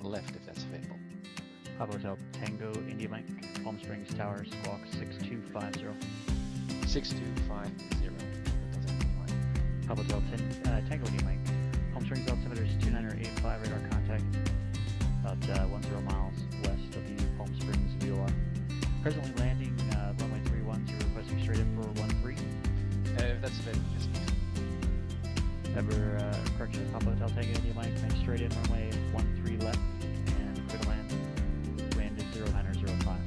left if that's available. Papa Hotel Tango India Mike, Palm Springs Tower, Squawk 6250. 6250. Papa Hotel Tango India Mike, Palm Springs altimeters 2985 radar contact, about 10 miles west of the Palm Springs VOR. Presently landing runway 31, so you're requesting straight in for 13. If that's available, yes please. Remember, correction, Papa Hotel Tango India Mike, make straight in runway 13 left, and clear to land. Wind is 0905.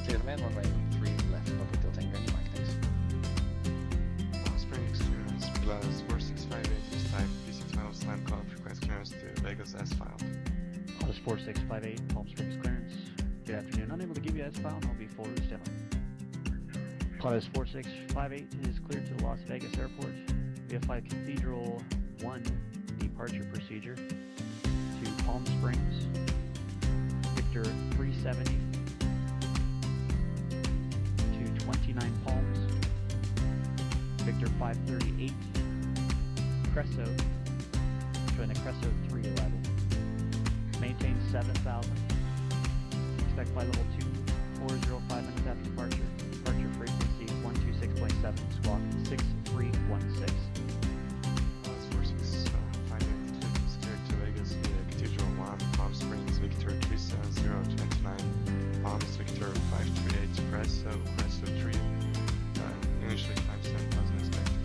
Clear to land, runway 3 left, Papa Hotel Tango India Mike, thanks. Palm Springs clearance plus 4658 is type PC 12 slam call request clearance to Vegas S file. Plus 4658, Palm Springs clearance. Good afternoon. Unable to give you S file, and I'll be full route standby. Plus 4658 is cleared to the Las Vegas Airport. VFI Cathedral 1 departure procedure to Palm Springs. Victor 370 to 29 Palms. Victor 538. Cresso. Join the Cresso 311. Maintain 7,000. Expect flight level 2405 minutes after departure. Departure frequency 126.7. Squawk 6316. 4658 is cleared to Vegas via Cathedral 1, Palm Springs, Victor 37029, Palms, Victor 538, Cresso 3. Initially climb 7,000, expected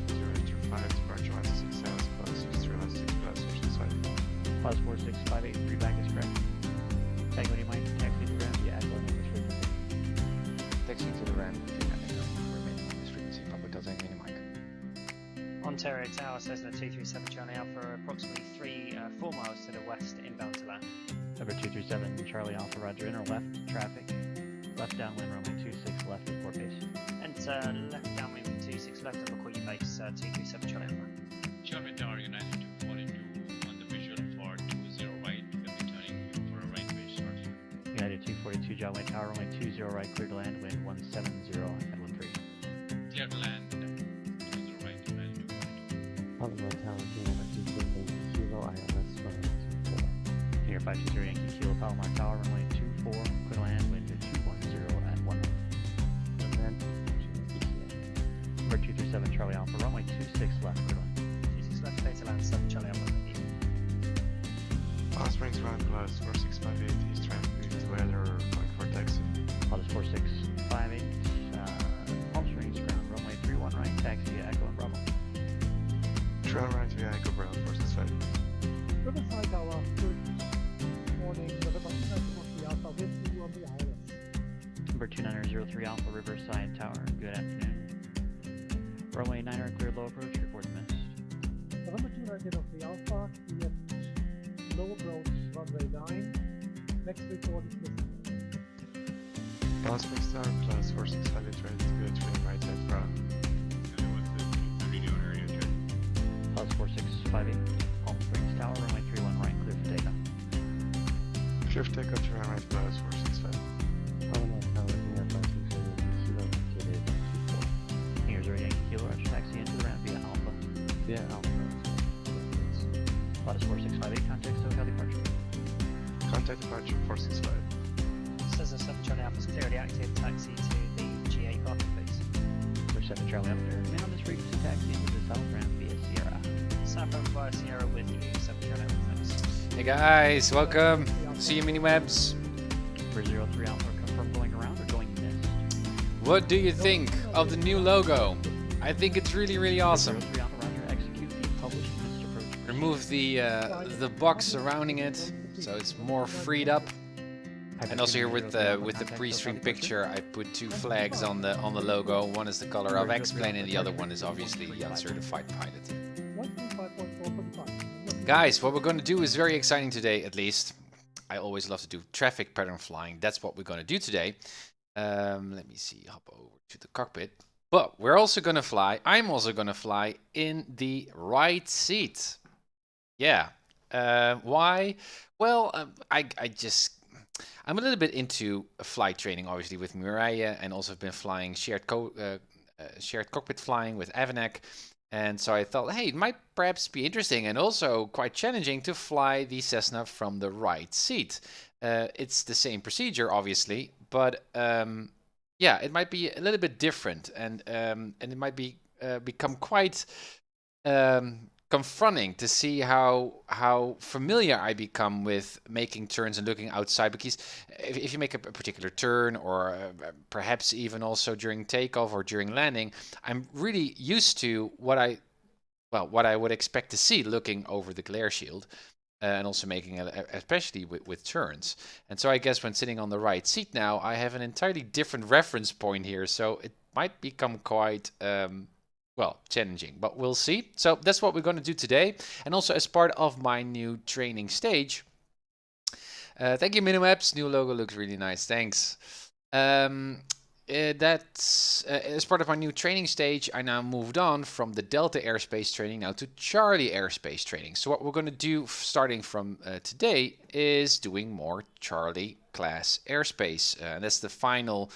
085, departure 166 hours, plus 6316 plus, which is 5. Plus 4658, readback is correct. Tango India Mike, taxi to ground via Aqua English frequency. Taxi to the ramp, remaining on this frequency, Papa Hotel Tango India Mike. Ontario Tower, Cessna 237 Charlie Alpha, approximately 4 miles to the west, inbound to land. Number 237, Charlie Alpha, Roger, inner left, traffic. Left downwind, runway 26 left, report base. Enter left downwind 26 left, and record your base 237 Charlie Alpha. Charlie Tower United 242 on the visual for 20 right, we'll be turning you for a right base start. United 242, John Wayne Tower, runway 20 right, clear to land, wind 170 at 13. Clear to land, 20 right, United 242. Papa Hotel Tango 238 Kilo ILS 124. Here 520 Yankee Kilo Palomar Tower, runway 24, clear to land, wind 210 at 11. Number 237, Charlie Alpha, runway 26 left, clear to land. 26 left, clear to land 7 Charlie Alpha. Palm Springs ground plus 4658 East ramp with weather going for taxi. Plus 4658, Palm Springs ground, runway 31 right, taxi via Echo and Bravo. Trail right via Echo Brown 465. Riverside Tower, good morning, November 290 Alpha, wind to you on the ILS. Number 2903 Alpha, Riverside Tower, good afternoon. Runway 9 cleared low approach, report missed. November 290 Alpha, cleared low approach, runway 9. Next report is missing. Palm Springs Tower plus 4658 ready to go to right at Brown. The radio area check. Plus 4658, Palm Springs Tower, runway 31 right, clear for takeoff. Clear for takeoff to right plus 465. Papa Hotel India Mike 238 Kilo located 24. Here's our Yankee Kilo, Roger, taxi into the ramp via Alpha. Via Alpha. Plus 4658, contact SoCal departure. Contact departure 465. Cessna 7 Charlie Alpha is clearly active, taxi to the GA parking base. Number 7 Charlie Alpha, remain on this frequency, taxi into the south ramp via Sierra. Southbound via Sierra with you, 7 Charlie Alpha, thanks. Hey guys, welcome. See you, mini-webs. Number 03 Alpha, confirm going around or going missed. What do you think of the new logo? I think it's really, really awesome. 03 Alpha, Roger, execute the published missed approach. Remove the box surrounding it, so it's more freed up. And also here with the pre-stream picture, I put 2 flags on the logo. One is the color of X-Plane, and the other one is obviously the Uncertified Pilot. 1.5.445. Guys, what we're going to do is very exciting today, at least. I always love to do traffic pattern flying. That's what we're going to do today. Let me see, hop over to the cockpit. But we're also going to fly. I'm also going to fly in the right seat. Yeah. Why? Well, I'm a little bit into flight training, obviously, with Mireille, and also have been flying shared cockpit flying with Avanek. And so I thought, hey, it might perhaps be interesting and also quite challenging to fly the Cessna from the right seat. It's the same procedure, obviously, but yeah, it might be a little bit different, and it might be become quite confronting to see how familiar I become with making turns and looking outside. Because if you make a particular turn, or perhaps even also during takeoff or during landing, I'm really used to what I would expect to see looking over the glare shield, and also making especially with turns. And so I guess when sitting on the right seat now, I have an entirely different reference point here, so it might become quite well, challenging, but we'll see. So that's what we're going to do today. And also as part of my new training stage. Thank you, Minimaps. New logo looks really nice. Thanks. That's as part of my new training stage, I now moved on from the Delta airspace training now to Charlie airspace training. So what we're going to do starting from today is doing more Charlie class airspace. And that's the final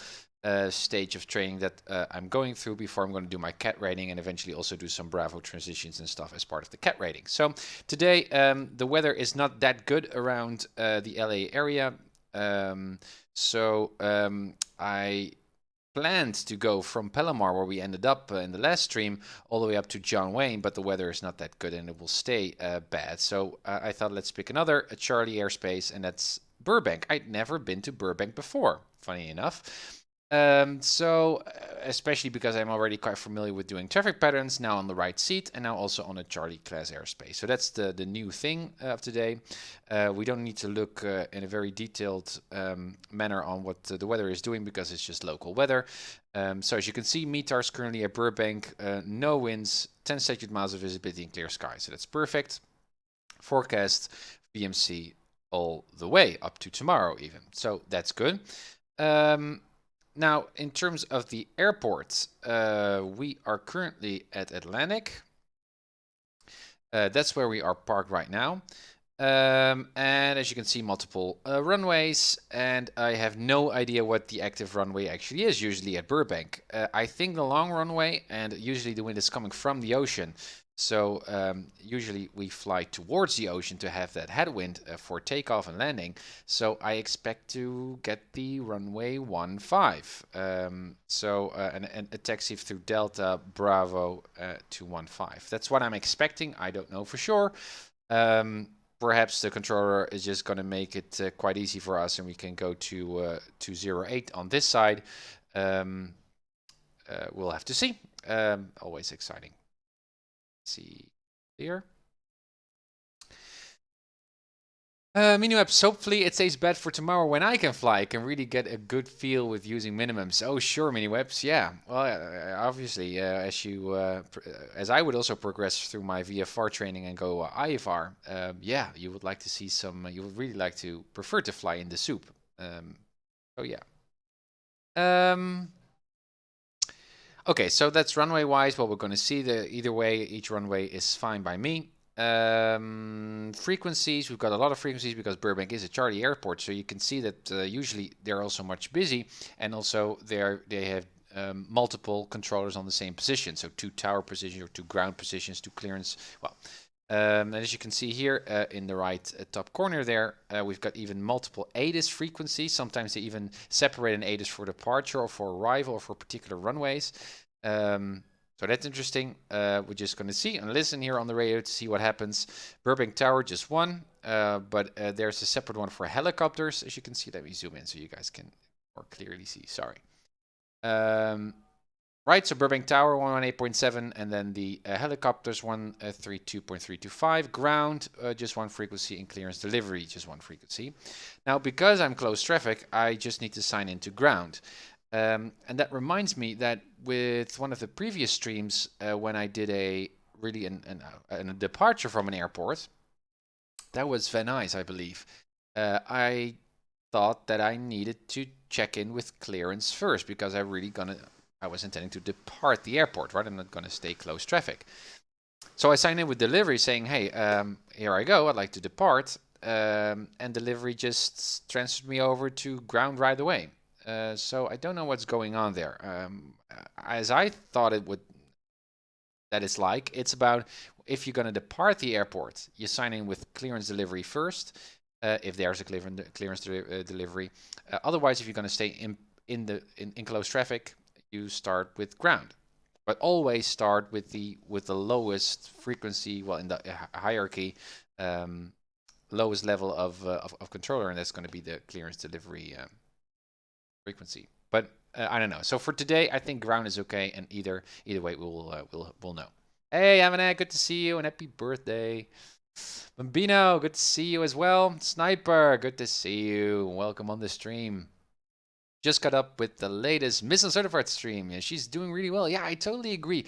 stage of training that I'm going through before I'm going to do my cat rating, and eventually also do some Bravo transitions and stuff as part of the cat rating. So today the weather is not that good around the LA area, so I planned to go from Palomar, where we ended up in the last stream, all the way up to John Wayne, but the weather is not that good and it will stay bad. So I thought, let's pick a Charlie airspace, and that's Burbank. I'd never been to Burbank before, funny enough. So especially because I'm already quite familiar with doing traffic patterns, now on the right seat, and now also on a Charlie class airspace. So that's the new thing of today. We don't need to look in a very detailed manner on what the weather is doing, because it's just local weather. So as you can see, METAR's currently at Burbank, no winds, 10 statute miles of visibility and clear sky. So that's perfect. Forecast VMC all the way up to tomorrow even. So that's good. Now, in terms of the airports, we are currently at Atlantic. That's where we are parked right now. And as you can see, multiple runways, and I have no idea what the active runway actually is usually at Burbank. I think the long runway, and usually the wind is coming from the ocean. So usually we fly towards the ocean to have that headwind for takeoff and landing. So I expect to get the runway 15. And a taxi through Delta Bravo to 15. That's what I'm expecting. I don't know for sure. Perhaps the controller is just going to make it quite easy for us, and we can go to 08 on this side. We'll have to see. Always exciting. See here. Minimaps, hopefully it stays bad for tomorrow when I can fly. I can really get a good feel with using minimums. Oh, sure, Minimaps, yeah. Well, obviously, as I would also progress through my VFR training and go IFR, yeah, you would like to see some, you would really like to prefer to fly in the soup. So yeah. Okay, so that's runway-wise what we're going to see. Either way, each runway is fine by me. Frequencies, we've got a lot of frequencies because Burbank is a Charlie airport, so you can see that usually they're also much busy, and also they have multiple controllers on the same position, so 2 tower positions or 2 ground positions, 2 clearance. Well, and as you can see here in the right top corner there, we've got even multiple ATIS frequencies. Sometimes they even separate an ATIS for departure or for arrival or for particular runways. So that's interesting. We're just going to see and listen here on the radio to see what happens. Burbank Tower, just one, but there's a separate one for helicopters. As you can see, let me zoom in so you guys can more clearly see. Sorry. Right, so Burbank Tower 118.7, and then the helicopters 132.325. Ground, just one frequency, and clearance delivery, just one frequency. Now, because I'm close traffic, I just need to sign into ground. And that reminds me that with one of the previous streams, when I did a departure from an airport, that was Van Nuys, I believe. I thought that I needed to check in with clearance first because I was intending to depart the airport, right? I'm not going to stay close traffic. So I signed in with delivery saying, hey, here I go, I'd like to depart. And delivery just transferred me over to ground right away. So I don't know what's going on there. As I thought it would that is like. It's about if you're going to depart the airport, you sign in with clearance delivery first, if there's a clearance delivery. Otherwise, if you're going to stay in close traffic, you start with ground. But always start with the lowest frequency, well, in the hierarchy, lowest level of controller, and that's going to be the clearance delivery frequency. But I don't know. So for today, I think ground is okay, and either way, we'll know. Hey, Amanek, good to see you, and happy birthday. Bambino, good to see you as well. Sniper, good to see you. Welcome on the stream. Just got up with the latest Miss Uncertified stream. Yeah, she's doing really well. Yeah, I totally agree.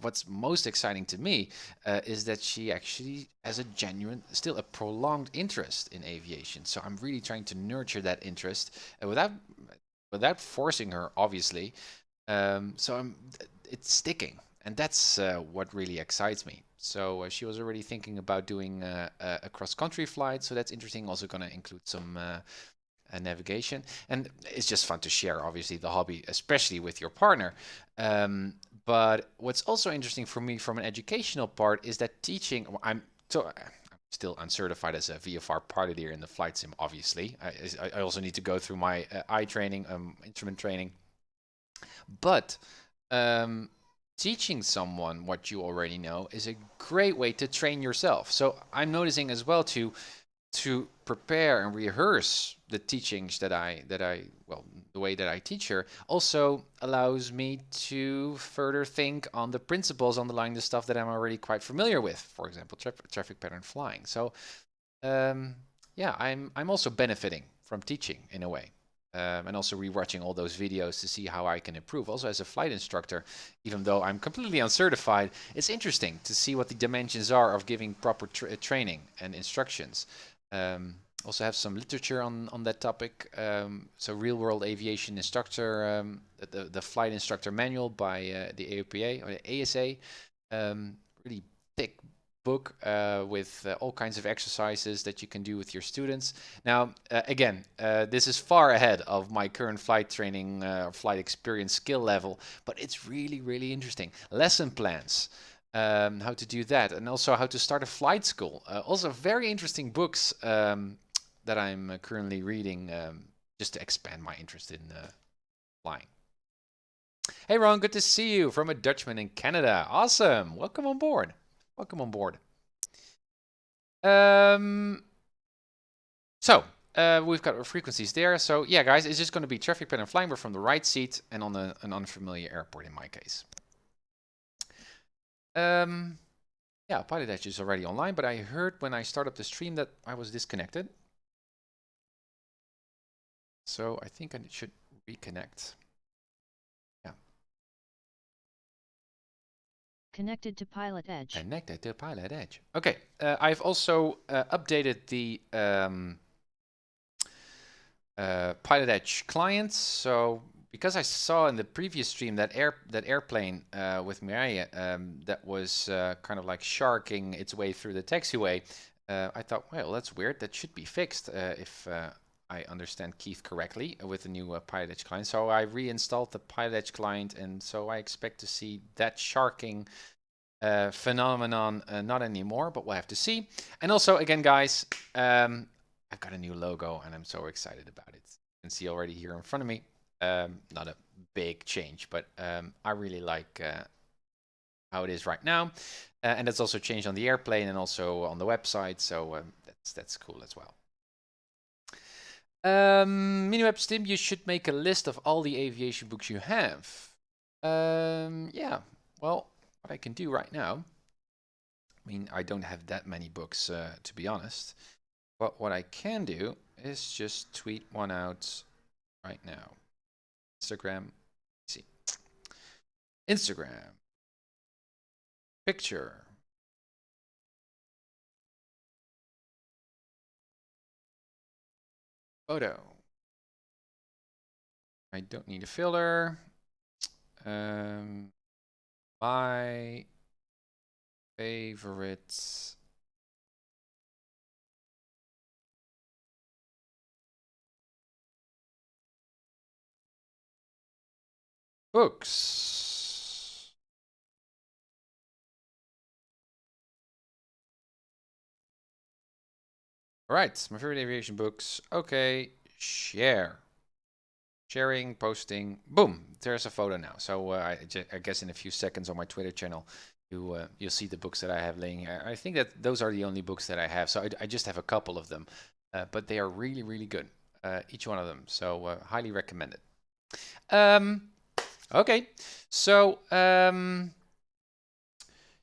What's most exciting to me is that she actually has a genuine, still a prolonged interest in aviation. So I'm really trying to nurture that interest without forcing her, obviously. So it's sticking, and that's what really excites me. So she was already thinking about doing a cross-country flight, so that's interesting. Also going to include some navigation, and it's just fun to share, obviously, the hobby, especially with your partner. But what's also interesting for me from an educational part is that teaching. I'm still uncertified as a VFR piloteer in the flight sim, obviously. I also need to go through my eye training, instrument training. But teaching someone what you already know is a great way to train yourself. So I'm noticing as well to prepare and rehearse the teachings that I the way that I teach her also allows me to further think on the principles underlying the stuff that I'm already quite familiar with. For example, traffic pattern flying. So yeah, I'm also benefiting from teaching in a way. And also rewatching all those videos to see how I can improve. Also as a flight instructor, even though I'm completely uncertified, it's interesting to see what the dimensions are of giving proper training and instructions. Also have some literature on that topic. So Real World Aviation Instructor, the Flight Instructor Manual by the AOPA or the ASA. Really thick book with all kinds of exercises that you can do with your students. Now, again, this is far ahead of my current flight training, flight experience skill level, but it's really, really interesting. Lesson plans, how to do that, and also how to start a flight school. Also very interesting books that I'm currently reading just to expand my interest in flying. Hey Ron, good to see you from a Dutchman in Canada. Awesome, welcome on board. Welcome on board. So we've got our frequencies there. So yeah, guys, it's just going to be traffic pattern flying. We're from the right seat and on an unfamiliar airport in my case. Yeah, PilotEdge is already online, but I heard when I started up the stream that I was disconnected. So I think I should reconnect. Connected to PilotEdge. Connected to PilotEdge. Okay, I've also updated the PilotEdge client. So because I saw in the previous stream that airplane with Mireille that was kind of like sharking its way through the taxiway, I thought, well, that's weird. That should be fixed if I understand Keith correctly with the new PilotEdge client. So I reinstalled the PilotEdge client, and so I expect to see that sharking phenomenon not anymore, but we'll have to see. And also, again, guys, I've got a new logo, and I'm so excited about it. You can see already here in front of me. Not a big change, but I really like how it is right now. And that's also changed on the airplane and also on the website, so that's cool as well. MiniWeb Stim, you should make a list of all the aviation books you have. Yeah, well, what I can do right now, I mean, I don't have that many books, to be honest, but what I can do is just tweet one out right now. Instagram, let's see, Instagram, picture. Photo. I don't need a filler. My favorites. Books. All right, my favorite aviation books. Okay, share. Sharing, posting, boom, there's a photo now. So I guess in a few seconds on my Twitter channel, you'll see the books that I have laying here. I think that those are the only books that I have. So I just have a couple of them, but they are really, really good, each one of them. So highly recommended. Okay, so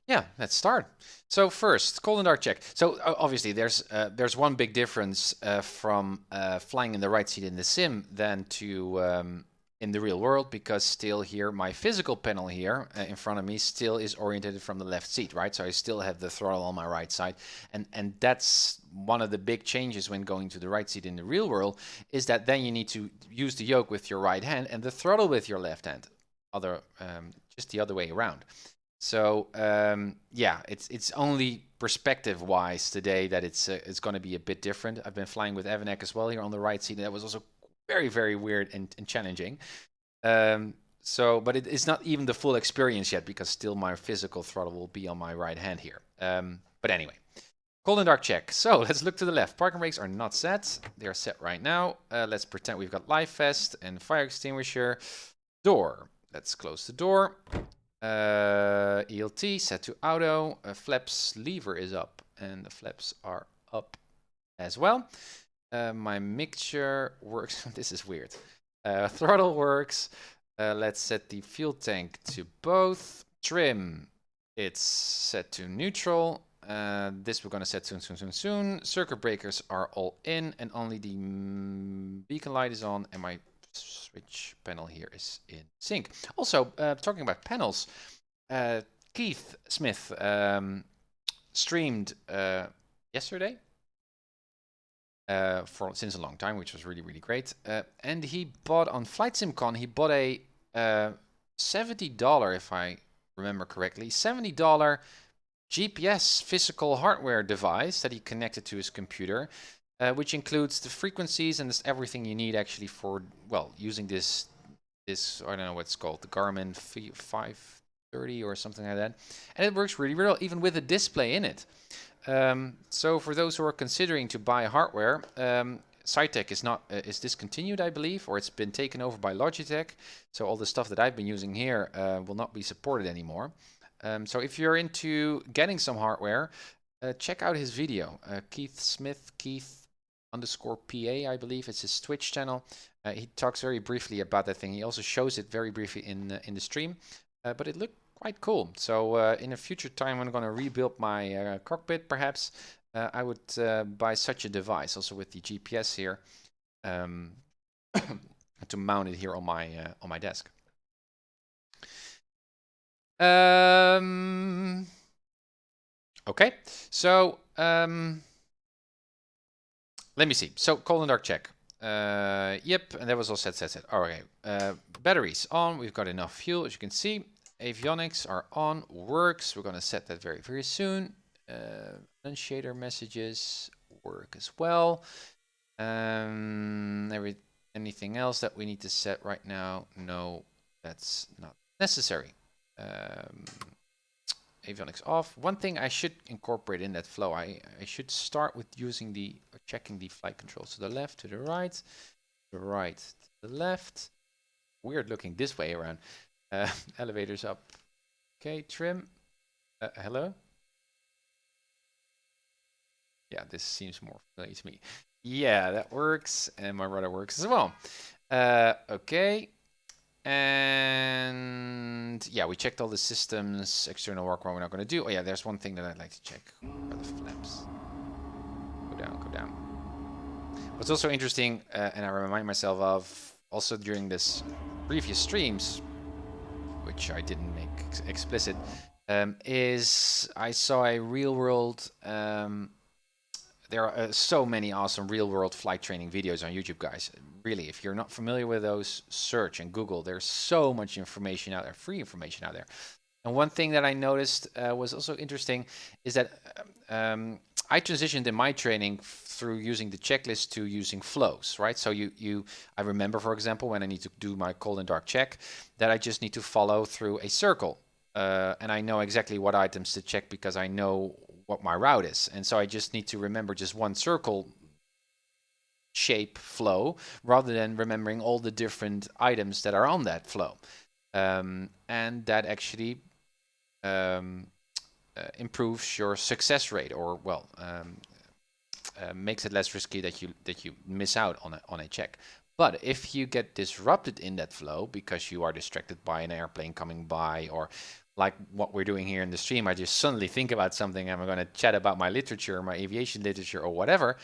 yeah, let's start. So first, cold and dark check. So obviously there's one big difference from flying in the right seat in the sim than to in the real world, because still here my physical panel here in front of me still is oriented from the left seat, right? So I still have the throttle on my right side, and that's one of the big changes when going to the right seat in the real world, is that then you need to use the yoke with your right hand and the throttle with your left hand, just the other way around. So yeah, it's only perspective-wise today that it's going to be a bit different. I've been flying with Evanek as well here on the right seat, and that was also very, very weird and challenging. But it's not even the full experience yet, because still my physical throttle will be on my right hand here. But anyway, cold and dark check. So let's look to the left. Parking brakes are not set. They are set right now. Let's pretend we've got live vest and fire extinguisher. Door. Let's close the door. ELT set to auto. Flaps lever is up, and the flaps are up as well. My mixture works. This is weird. Throttle works. Let's set the fuel tank to both. Trim, it's set to neutral. This we're going to set soon. Circuit breakers are all in, and only the beacon light is on, and my switch panel here is in sync. Also, talking about panels, Keith Smith streamed yesterday since a long time, which was really, really great. And he bought on Flight SimCon, he bought a $70, if I remember correctly, $70 GPS physical hardware device that he connected to his computer, which includes the frequencies and everything you need actually for, well, using this I don't know what it's called, the Garmin 530 or something like that. And it works really, really well, even with a display in it. So for those who are considering to buy hardware, Saitek is discontinued, I believe, or it's been taken over by Logitech. So all the stuff that I've been using here will not be supported anymore. So if you're into getting some hardware, check out his video. Keith Smith, Keith_PA, I believe it's his Twitch channel. He talks very briefly about that thing. He also shows it very briefly in the stream, but it looked quite cool. So in a future time, when I'm going to rebuild my cockpit, perhaps I would buy such a device, also with the GPS here, to mount it here on my desk. Okay, so let me see. So cold and dark check. Yep, and that was all set. All right, batteries on. We've got enough fuel, as you can see. Avionics are on, works. We're going to set that very, very soon. Shader messages work as well. Anything else that we need to set right now? No, that's not necessary. Avionics off. One thing I should incorporate in that flow, I should start with checking the flight controls to the left, to the right, to the left. Weird looking this way around. Elevators up. Okay, trim. Hello? Yeah, this seems more familiar to me. Yeah, that works, and my rudder works as well. Okay. And yeah, we checked all the systems, external work, what we're not going to do. Oh yeah, there's one thing that I'd like to check. Are the flaps. Go down. What's also interesting, and I remind myself of also during this previous streams, which I didn't make explicit, is I saw a real world, there are so many awesome real world flight training videos on YouTube, guys. Really, if you're not familiar with those, search and Google. There's so much information out there, free information out there. And one thing that I noticed was also interesting is that I transitioned in my training through using the checklist to using flows, right? So I remember, for example, when I need to do my cold and dark check, that I just need to follow through a circle. And I know exactly what items to check because I know what my route is. And so I just need to remember just one circle shape flow rather than remembering all the different items that are on that flow. And that actually improves your success rate, or well, makes it less risky that you miss out on a check. But if you get disrupted in that flow because you are distracted by an airplane coming by, or like what we're doing here in the stream, I just suddenly think about something and I'm going to chat about my literature, my aviation literature or whatever,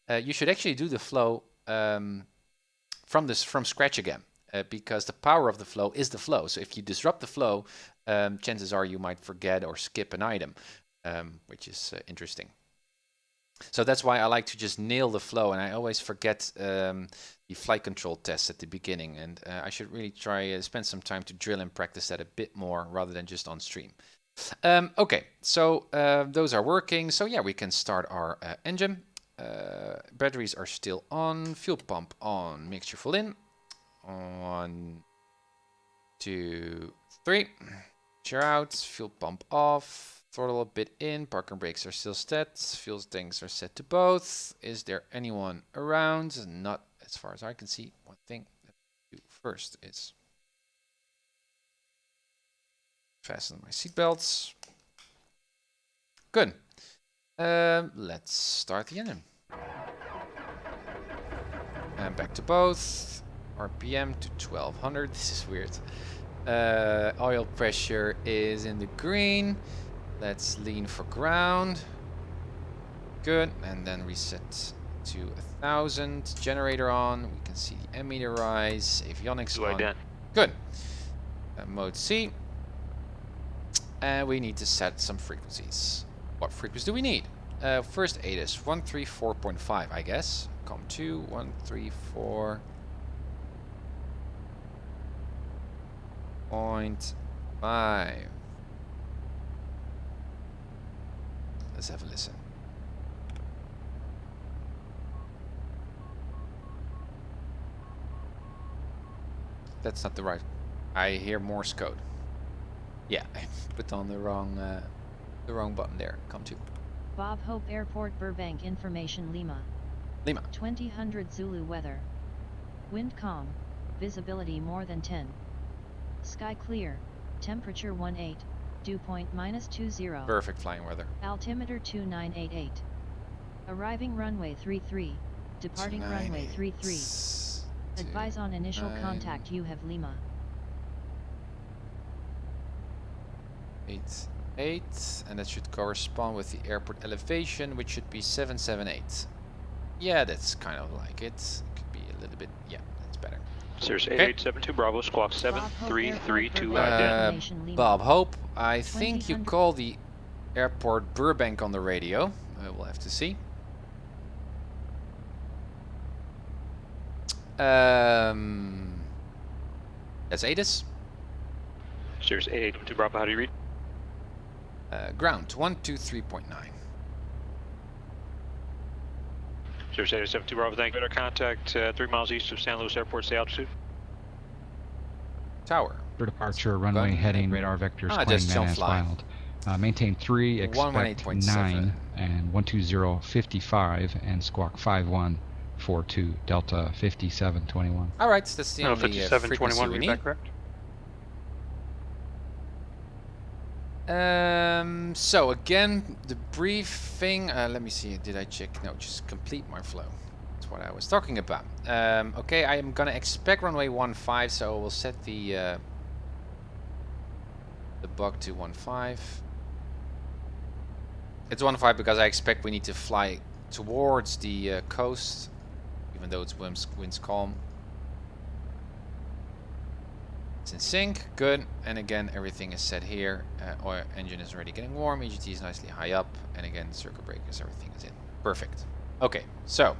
you should actually do the flow from scratch again, because the power of the flow is the flow. So if you disrupt the flow, chances are you might forget or skip an item, which is interesting. So that's why I like to just nail the flow, and I always forget the flight control tests at the beginning, and I should really try spend some time to drill and practice that a bit more rather than just on stream. Okay, so those are working. So yeah, we can start our engine. Batteries are still on, fuel pump on, mixture full in. 1, 2, 3. Mixture out, fuel pump off. Throttle a bit in, parking brakes are still set, fuel tanks are set to both. Is there anyone around? Not as far as I can see. One thing that I do first is fasten my seatbelts. Good. Let's start the engine. And back to both. RPM to 1200. This is weird. Oil pressure is in the green. Let's lean for ground. Good. And then reset to 1000. Generator on. We can see the ammeter rise. Avionics on. Done. Good. Mode C. And we need to set some frequencies. What frequency do we need? First ADIS 134.5, I guess. COM2 134.5. Let's have a listen. That's not the right. I hear Morse code. Yeah, I put on the wrong button there. COM2. Bob Hope Airport Burbank Information Lima. Lima. 2000 Zulu weather. Wind calm. Visibility more than 10. Sky clear. Temperature 18. Dew point -20. Perfect flying weather. Altimeter 2988. Arriving runway 33. Departing runway 33. Advise on initial contact. You have Lima. 88, and that should correspond with the airport elevation, which should be 778. Yeah, that's kind of like it. It could be a little bit. Yeah, that's better. Cirrus 8872 Bravo, squawk 7332 Bob Hope, I think you call the airport Burbank on the radio. We'll have to see. That's ATIS. Cirrus 8872 Bravo, how do you read? Ground 123.9. Cirrus 8872 Bravo, thank you. Better contact 3 miles east of San Luis Airport, stay altitude. Tower. For departure, runway heading, radar vectors, claim man as filed. Maintain 3, expect 9, and 120.55, and squawk 5142, Delta 5721. Alright, that's the only frequency we need. Correct? So again, the briefing, let me see, did I check? No, just complete my flow. That's what I was talking about. Okay, I am gonna expect runway 15, so we'll set the bug to 15. It's 15 because I expect we need to fly towards the coast, even though it's winds calm. It's in sync, good, and again everything is set here. Oil engine is already getting warm, EGT is nicely high up, and again circuit breakers, everything is in. Perfect. Okay, so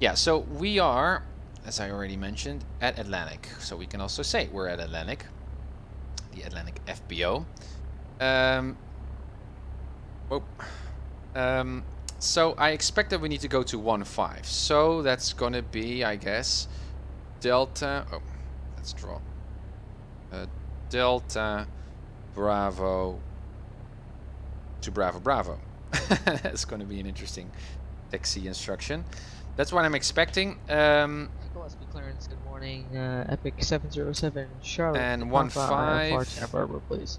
yeah, so we are, as I already mentioned, at Atlantic. So we can also say we're at Atlantic, the Atlantic FBO. So I expect that we need to go to 15. So that's gonna be, I guess, Delta, oh, let's draw. Delta, Bravo, to Bravo Bravo. That's going to be an interesting taxi instruction. That's what I'm expecting. Gillespie clearance, good morning. Epic 707 Charlotte. And 1.5 Santa Barbara, please.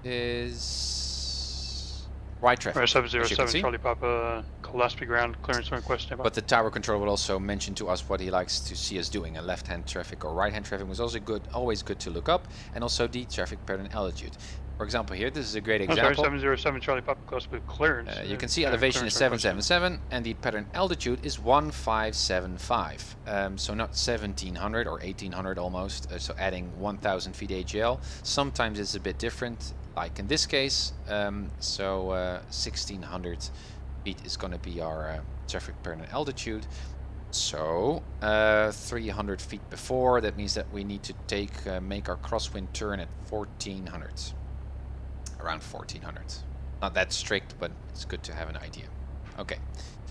Is right traffic. 707 Charlie Papa, Gillespie ground clearance request. But the tower controller will also mention to us what he likes to see us doing. And left-hand traffic or right-hand traffic was also good, always good to look up, and also the traffic pattern altitude. For example, here, this is a great example. 707 Charlie Papa, Gillespie clearance. You can see elevation is 777 and the pattern altitude is 1575. So not 1700 or 1800 almost. So adding 1000 feet AGL. Sometimes it's a bit different, like in this case. 1600 feet is going to be our traffic pattern altitude. So 300 feet before, that means that we need to make our crosswind turn at 1400. Around 1400. Not that strict, but it's good to have an idea. Okay,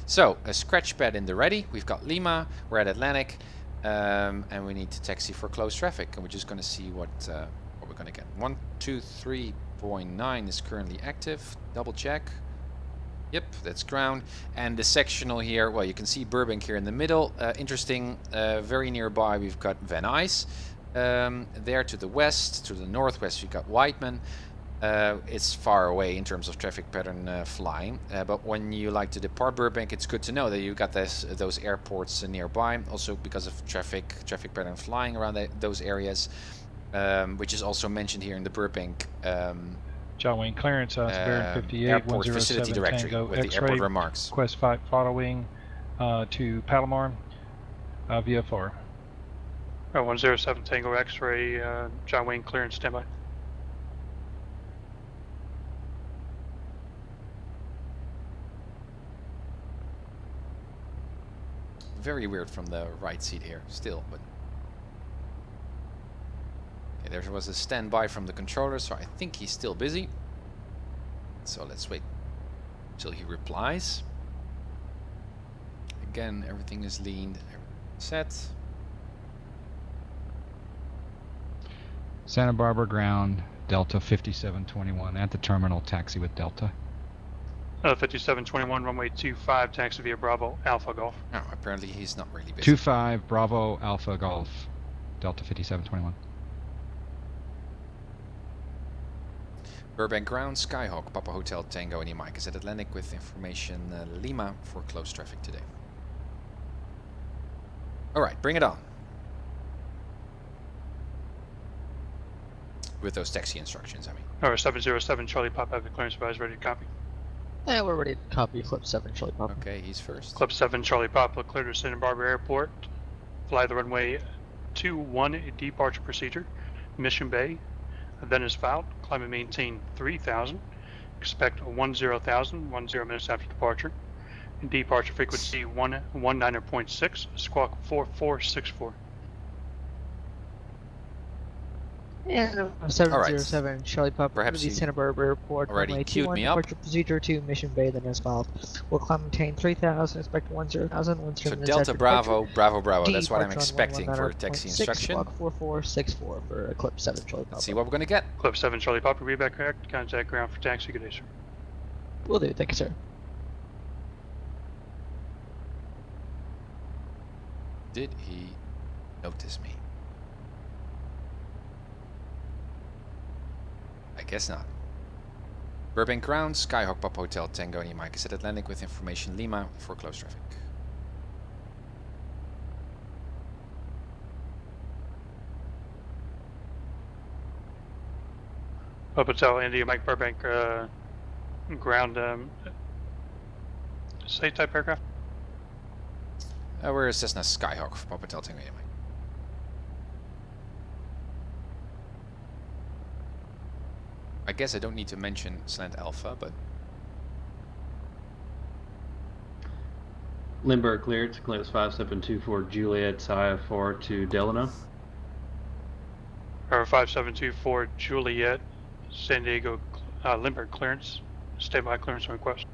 so a scratch pad in the ready. We've got Lima, we're at Atlantic, and we need to taxi for close traffic, and we're just going to see what we're going to get. 123.9 is currently active. Double check. Yep, that's ground. And the sectional here, well, you can see Burbank here in the middle. Interesting, very nearby we've got Van Nuys. There to the west, to the northwest, we've got Whiteman. It's far away in terms of traffic pattern flying, but when you like to depart Burbank, it's good to know that you got those airports nearby. Also because of traffic pattern flying around those areas, which is also mentioned here in the Burbank John Wayne clearance, Baron 58, airport facility directory Tango, with the airport remarks. Quest 5 following to Palomar via 4. 107 Tango X-ray, John Wayne clearance standby. Very weird from the right seat here, still, but okay, there was a standby from the controller, so I think he's still busy. So let's wait until he replies. Again, everything is leaned, set. Santa Barbara ground, Delta 5721 at the terminal, taxi with Delta. 5721, runway 25, taxi via Bravo, Alpha Golf. Oh, apparently he's not really busy. 25, Bravo, Alpha Golf, Delta 5721. Burbank ground, Skyhawk, Papa Hotel, Tango, and Mike is at Atlantic with information Lima for close traffic today. Alright, bring it on. With those taxi instructions, I mean. 707 Charlie Pop, have the clearance advised, ready to copy. Yeah, we're ready to copy Clip 7 Charlie Papa. Okay, he's first. Clip 7 Charlie Papa, clear to Santa Barbara Airport. Fly the runway 21, departure procedure. Mission Bay. Then is filed. Climb and maintain 3000. Expect 10,000, 10 minutes after departure. Departure frequency 119.6, squawk 4464. And 707 Charlie Papa, perhaps you Santa Barbara Airport, already queued me up. Departure procedure to Mission Bay, then is filed. We'll climb and maintain 3000, expect 10,000, So Delta Bravo, Bravo Bravo, that's what I'm expecting for taxi instruction. Squawk 4464 for Clip 7 Charlie Papa. Let's see what we're going to get. Clip 7 Charlie Papa, read back correct. Contact ground for taxi. Good day, sir. Will do, thank you, sir. Did he notice me? I guess not. Burbank ground, Skyhawk Pop Hotel Tango and Mike is at Atlantic with information Lima for close traffic. Pop Hotel India Mike Burbank ground state type aircraft. We're Cessna Skyhawk for Pop Hotel Tango and Mike. I guess I don't need to mention Slant Alpha, but... Lindbergh cleared to clearance 5724 Juliet Sierra 4 to Delano. 5724 Juliet, San Diego, Lindbergh clearance, standby clearance request.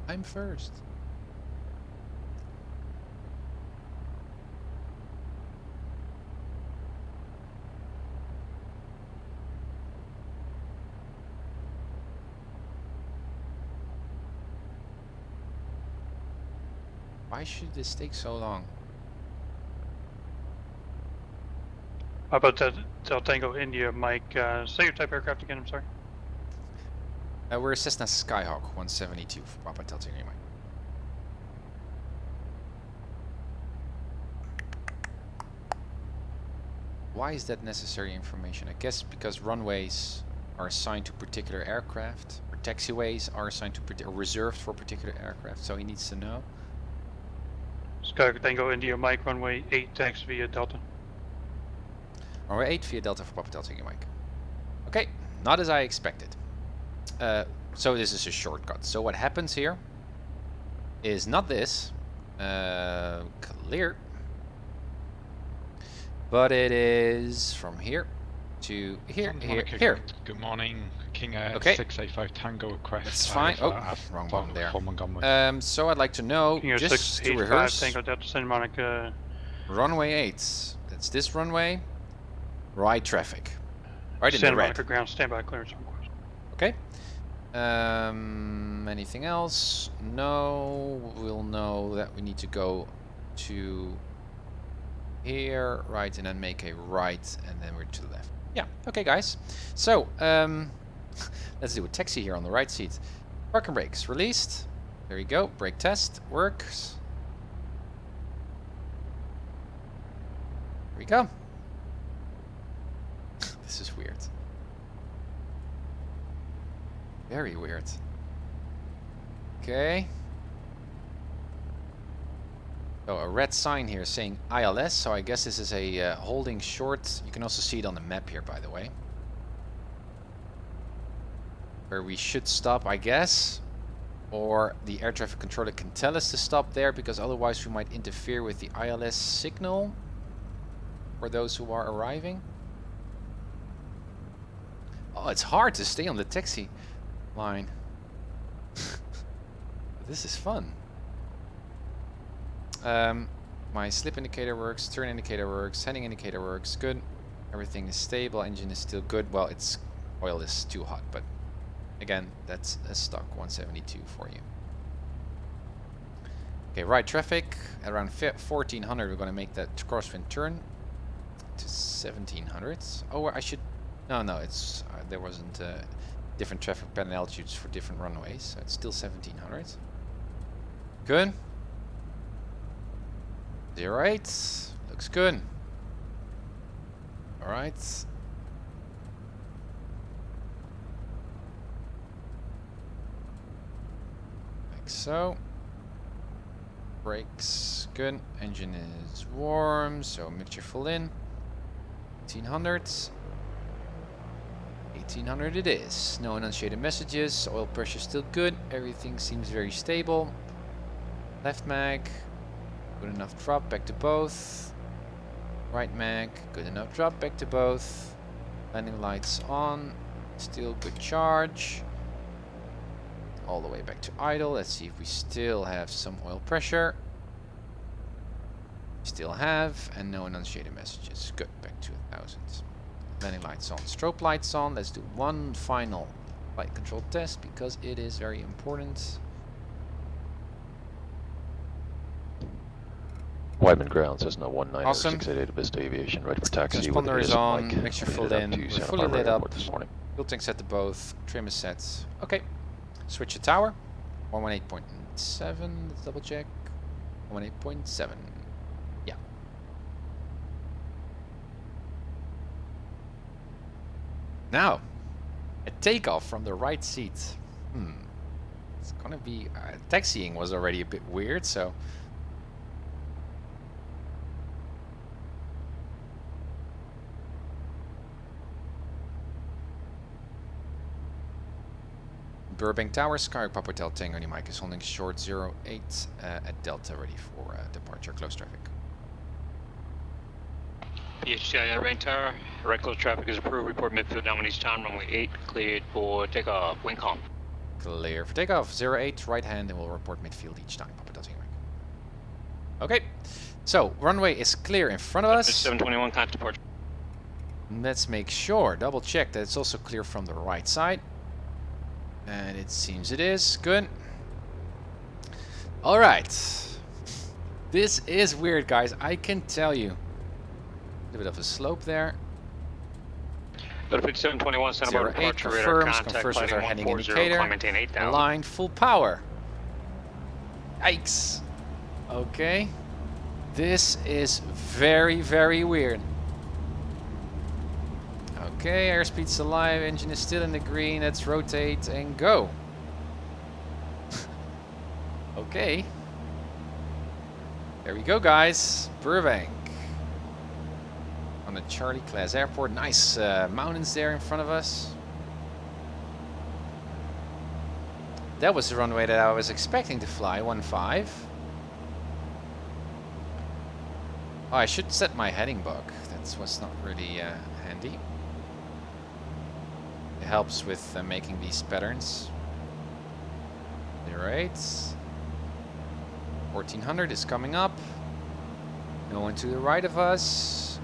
I'm first. Why should this take so long? How about that Del Tango India, Mike? Say your type aircraft again, I'm sorry. We're a Cessna Skyhawk 172 for Papa Delta Mike. Why is that necessary information? I guess because runways are assigned to particular aircraft, or taxiways are assigned to or reserved for particular aircraft, so he needs to know. Sky Tango India, Mike, runway 8, tax via Delta. Runway 8 via Delta for Papa Delta Mike. Okay, not as I expected. So this is a shortcut. So what happens here is not this, clear, but it is from here to here, here. Good morning, King okay. 685 Tango request. That's fine. Oh, wrong button there. So I'd like to know, King just to rehearse, Tango Delta Santa Monica. runway 8. That's this runway. Right traffic. Right in Santa the red. Monica ground standby clearance request. Okay. Anything else? No. We'll know that we need to go to here, right, and then make a right, and then we're to the left. Yeah. Okay, guys. So, let's do a taxi here on the right seat. Parking brakes released. There you go. Brake test works. Here we go. This is weird. Very weird. Okay. So a red sign here saying ILS, so I guess this is a holding short. You can also see it on the map here, by the way. Where we should stop, I guess. Or the air traffic controller can tell us to stop there, because otherwise we might interfere with the ILS signal for those who are arriving. Oh, it's hard to stay on the taxi line. This is fun. My slip indicator works, turn indicator works, heading indicator works, good. Everything is stable, engine is still good. Well, its oil is too hot, but again, that's a stock 172 for you. Okay, right traffic at around 1400. We're going to make that crosswind turn to 1700. Oh, I should. No, it's there wasn't different traffic pattern altitudes for different runways, so it's still 1700. Good. 08 looks good. All right. Like so. Brakes good. Engine is warm, so mixture full in. 1800. 1800 it is. No unshaded messages. Oil pressure still good. Everything seems very stable. Left mag. Good enough drop. Back to both. Right mag. Good enough drop. Back to both. Landing lights on. Still good charge. All the way back to idle. Let's see if we still have some oil pressure. Still have. And no unshaded messages. Good. Back to 1000. Landing lights on, strobe lights on. Let's do one final flight control test because it is very important. Wyman ground, Cessna 19 awesome. 688 Vista Aviation, ready for taxi. Transponder is on, Mike. mixture full in, we're fully lit up. Fuel tank set to both, trim is set. Okay, switch to tower. 118.7, let's double check. 118.7. Yeah. Now, a takeoff from the right seat. It's gonna be... taxiing was already a bit weird, so... Burbank Tower, Skyhawk Papa Hotel Tango Mike is holding short 08 at Delta, ready for departure, close traffic. PHCI Rain Tower, right close traffic is approved, report midfield down each time, runway 8, cleared for takeoff, wind calm. Clear for takeoff, 08, right hand, and we'll report midfield each time, Papa Delta Mike. Okay, so runway is clear in front of us. 721, contact departure. Let's make sure, double check that it's also clear from the right side. And it seems it is. Good. Alright. This is weird, guys. I can tell you. A little bit of a slope there. Delta P2717, Santa Barbara 08 departure radar confirms, contact, confirms with our climbing heading 140, indicator. climb maintain 8,000. Aligned, full power. Yikes. Okay. This is very, very weird. Okay, airspeed's alive, engine is still in the green. Let's rotate and go. Okay. There we go, guys. Burbank. On the Charlie class airport. Nice mountains there in front of us. That was the runway that I was expecting to fly, 1.5. Oh, I should set my heading bug. That was not really handy. It helps with making these patterns. Alright. 1400 is coming up. No one to the right of us.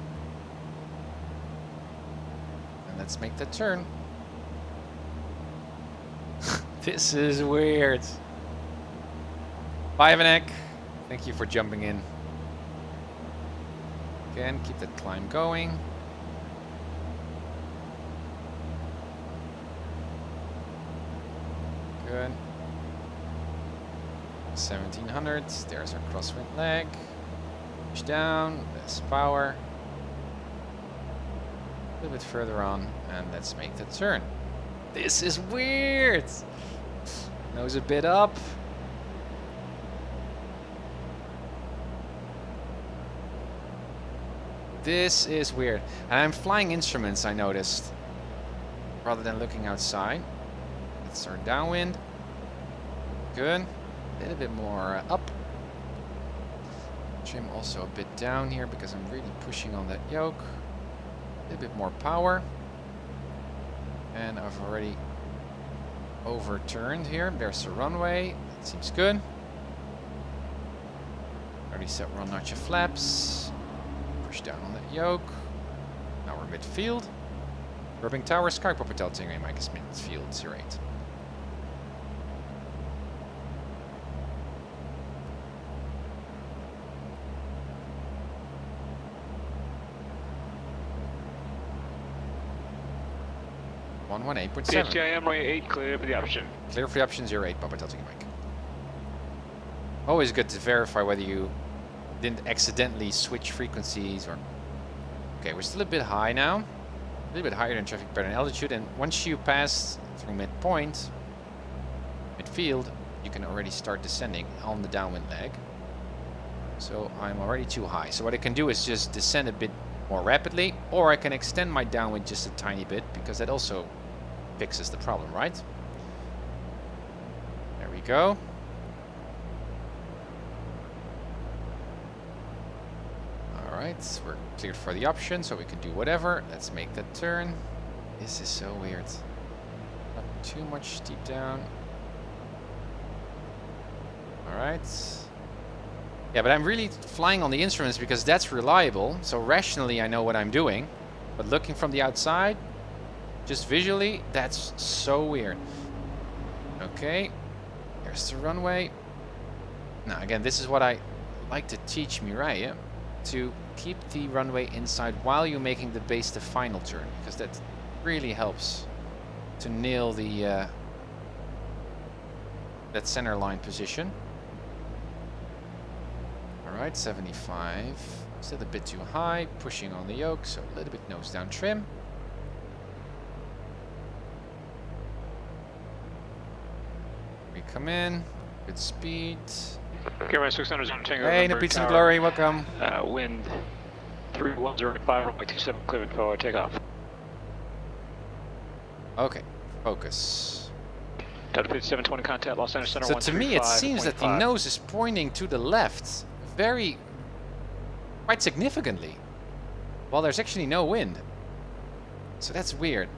And let's make that turn. This is weird. Bye, Vanek. Thank you for jumping in. Again, keep that climb going. Good. 1700. There's our crosswind leg. Push down. Less power. A little bit further on, and let's make the turn. This is weird. Nose a bit up. This is weird. And I'm flying instruments, I noticed, rather than looking outside. That's our downwind. Good. A little bit more up. Trim also a bit down here because I'm really pushing on that yoke. A little bit more power. And I've already overturned here. There's the runway. That seems good. Already set one notch of flaps. Push down on that yoke. Now we're midfield. Burbank Tower, Skypop Hotel Tingray, Mike is midfield, 08. CHIM runway 8, clear for the option. Clear for the option, 08, Papa Delta Mike. Always good to verify whether you didn't accidentally switch frequencies or... Okay, we're still a bit high now. A little bit higher than traffic pattern altitude, and once you pass through midpoint, midfield, you can already start descending on the downwind leg. So I'm already too high. So what I can do is just descend a bit more rapidly, or I can extend my downwind just a tiny bit, because that also fixes the problem, right? There we go. Alright, we're cleared for the option, so we can do whatever. Let's make that turn. This is so weird. Not too much steep down. Alright. Yeah, but I'm really flying on the instruments because that's reliable. So rationally I know what I'm doing. But looking from the outside, just visually, that's so weird. Okay. Here's the runway. Now again, this is what I like to teach Mireille. To keep the runway inside while you're making the base to final turn. Because that really helps to nail the that center line position. Alright, 75. Still a bit too high, pushing on the yoke, so a little bit nose down trim. We come in, good speed. Camera 600 zone Tango. Hey, no pizza and glory, welcome. Wind 3105, runway 27, clear for takeoff. Okay, focus. Delta 5720 contact Los Angeles Center. So to me it seems that the nose is pointing to the left quite significantly, while there's actually no wind. So that's weird.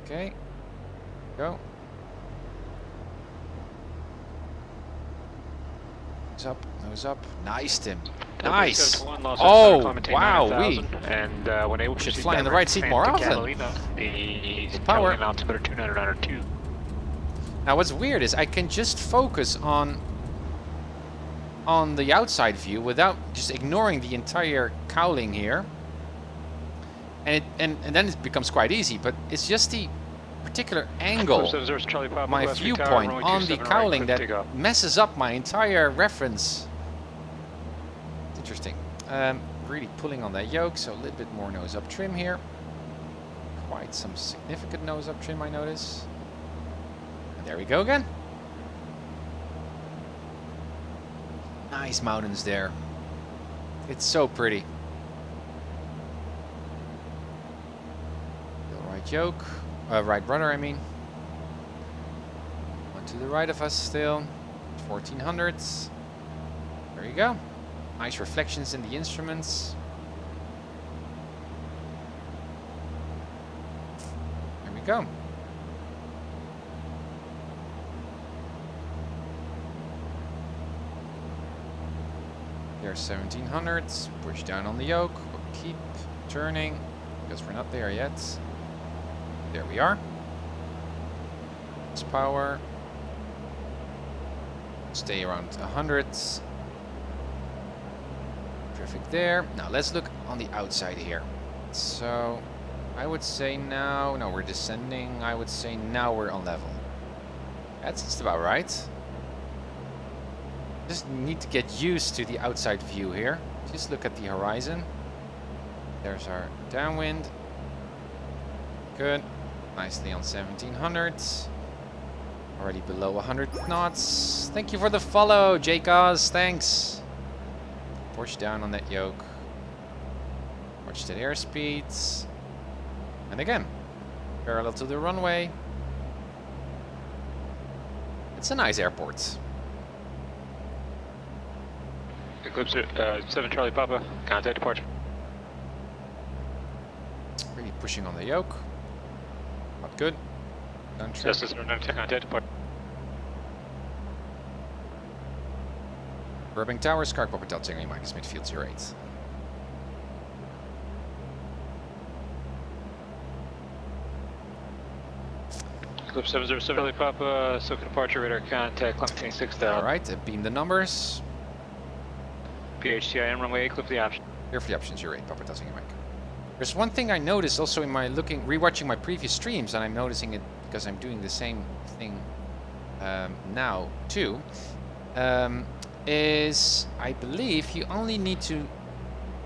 Okay, go. Nose up. Nice, Tim. Nice. Oh, wow. We should fly in the right seat more often. Power. Now what's weird is I can just focus on on the outside view without just ignoring the entire cowling here. And then it becomes quite easy, but it's just the particular angle, my viewpoint on the cowling that messes up my entire reference. It's interesting. Really pulling on that yoke, so a little bit more nose up trim here. Quite some significant nose up trim, I notice. And there we go again. Nice mountains there. It's so pretty. The right yoke, right rudder, I mean. One to the right of us still. 1400s. There you go. Nice reflections in the instruments. There we go. There's 1700s. Push down on the yoke. We'll keep turning because we're not there yet. There we are. This power. Stay around 100s. Traffic there. Now let's look on the outside here. So I would say now, no, we're descending. I would say now we're on level. That's just about right. Just need to get used to the outside view here. Just look at the horizon. There's our downwind. Good. Nicely on 1700s. Already below 100 knots. Thank you for the follow, Jacobs. Thanks. Push down on that yoke. Watch that airspeeds. And again, parallel to the runway. It's a nice airport. Eclipse 7 Charlie Papa, contact departure. Really pushing on the yoke. Not good. Don't check. Cessna 920, contact departure. Burbank Tower, Scarp Papa Delta Tango Mike, midfield 08. Eclipse 707 Charlie Papa, Silk departure, radar contact, Clementine 6000. Alright, beam the numbers. PHTIM runway, eclipse the option. Here for the options, you're right, Papa Delta Tango Mike. There's one thing I noticed also in my rewatching my previous streams, and I'm noticing it because I'm doing the same thing now too, is I believe you only need to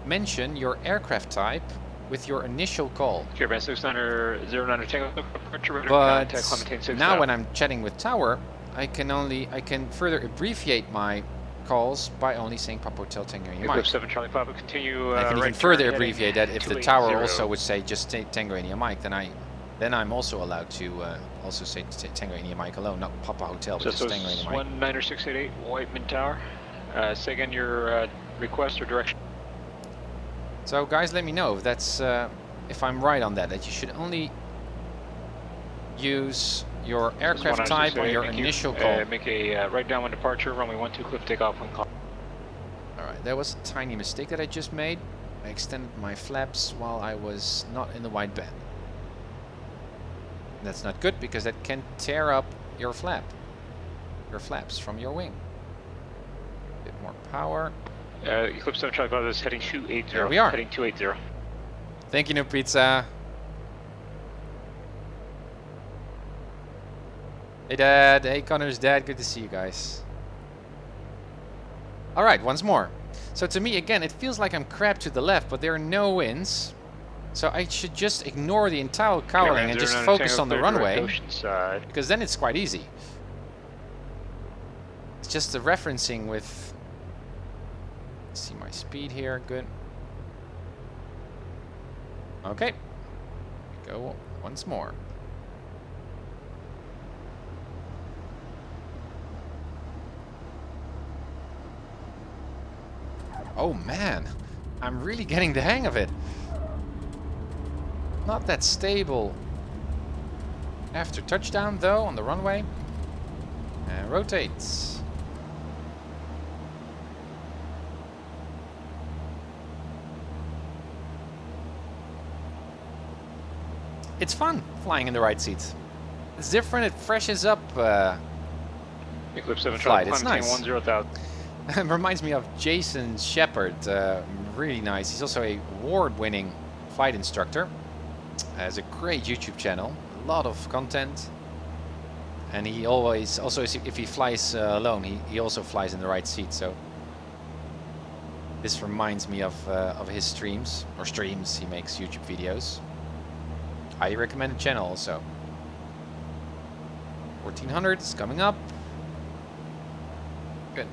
mention your aircraft type with your initial call. Band 609 Tango, but now when I'm chatting with Tower, I can further abbreviate my calls by only saying Papa Hotel Tango India Mike. 7 Charlie Papa, continue. I can even further abbreviate that if the tower also would say just Tango India Mike, then I'm also allowed to also say Tango India Mike alone, not Papa Hotel, but just Tango India Mike. 19688 Whiteman Tower. Say again your request or direction. So guys, let me know if that's if I'm right on that. That you should only use your aircraft type on your initial call. Make a right downwind departure, runway 12 cliff takeoff when call. Alright, that was a tiny mistake that I just made. I extended my flaps while I was not in the wide band. And that's not good because that can tear up your flaps from your wing. A bit more power. Eclipse 7 Charlie Bravo is heading 280. There we are. Heading 280. Thank you, New Pizza. Hey Dad, hey Connor's dad, good to see you guys. Alright, once more. So to me, again, it feels like I'm crap to the left, but there are no winds. So I should just ignore the entire cowling and just focus on the runway. Because then it's quite easy. It's just the referencing with... Let's see my speed here, good. Okay. Go once more. Oh man, I'm really getting the hang of it. Not that stable. After touchdown though, on the runway. And rotates. It's fun flying in the right seat. It's different, it freshens up Eclipse 7 flight. It's nice. It reminds me of Jason Shepard. Really nice. He's also a award-winning flight instructor. Has a great YouTube channel. A lot of content. And he always, also if he flies alone, he also flies in the right seat. So this reminds me of his streams. He makes YouTube videos. I recommend the channel also. 1400 is coming up. Good.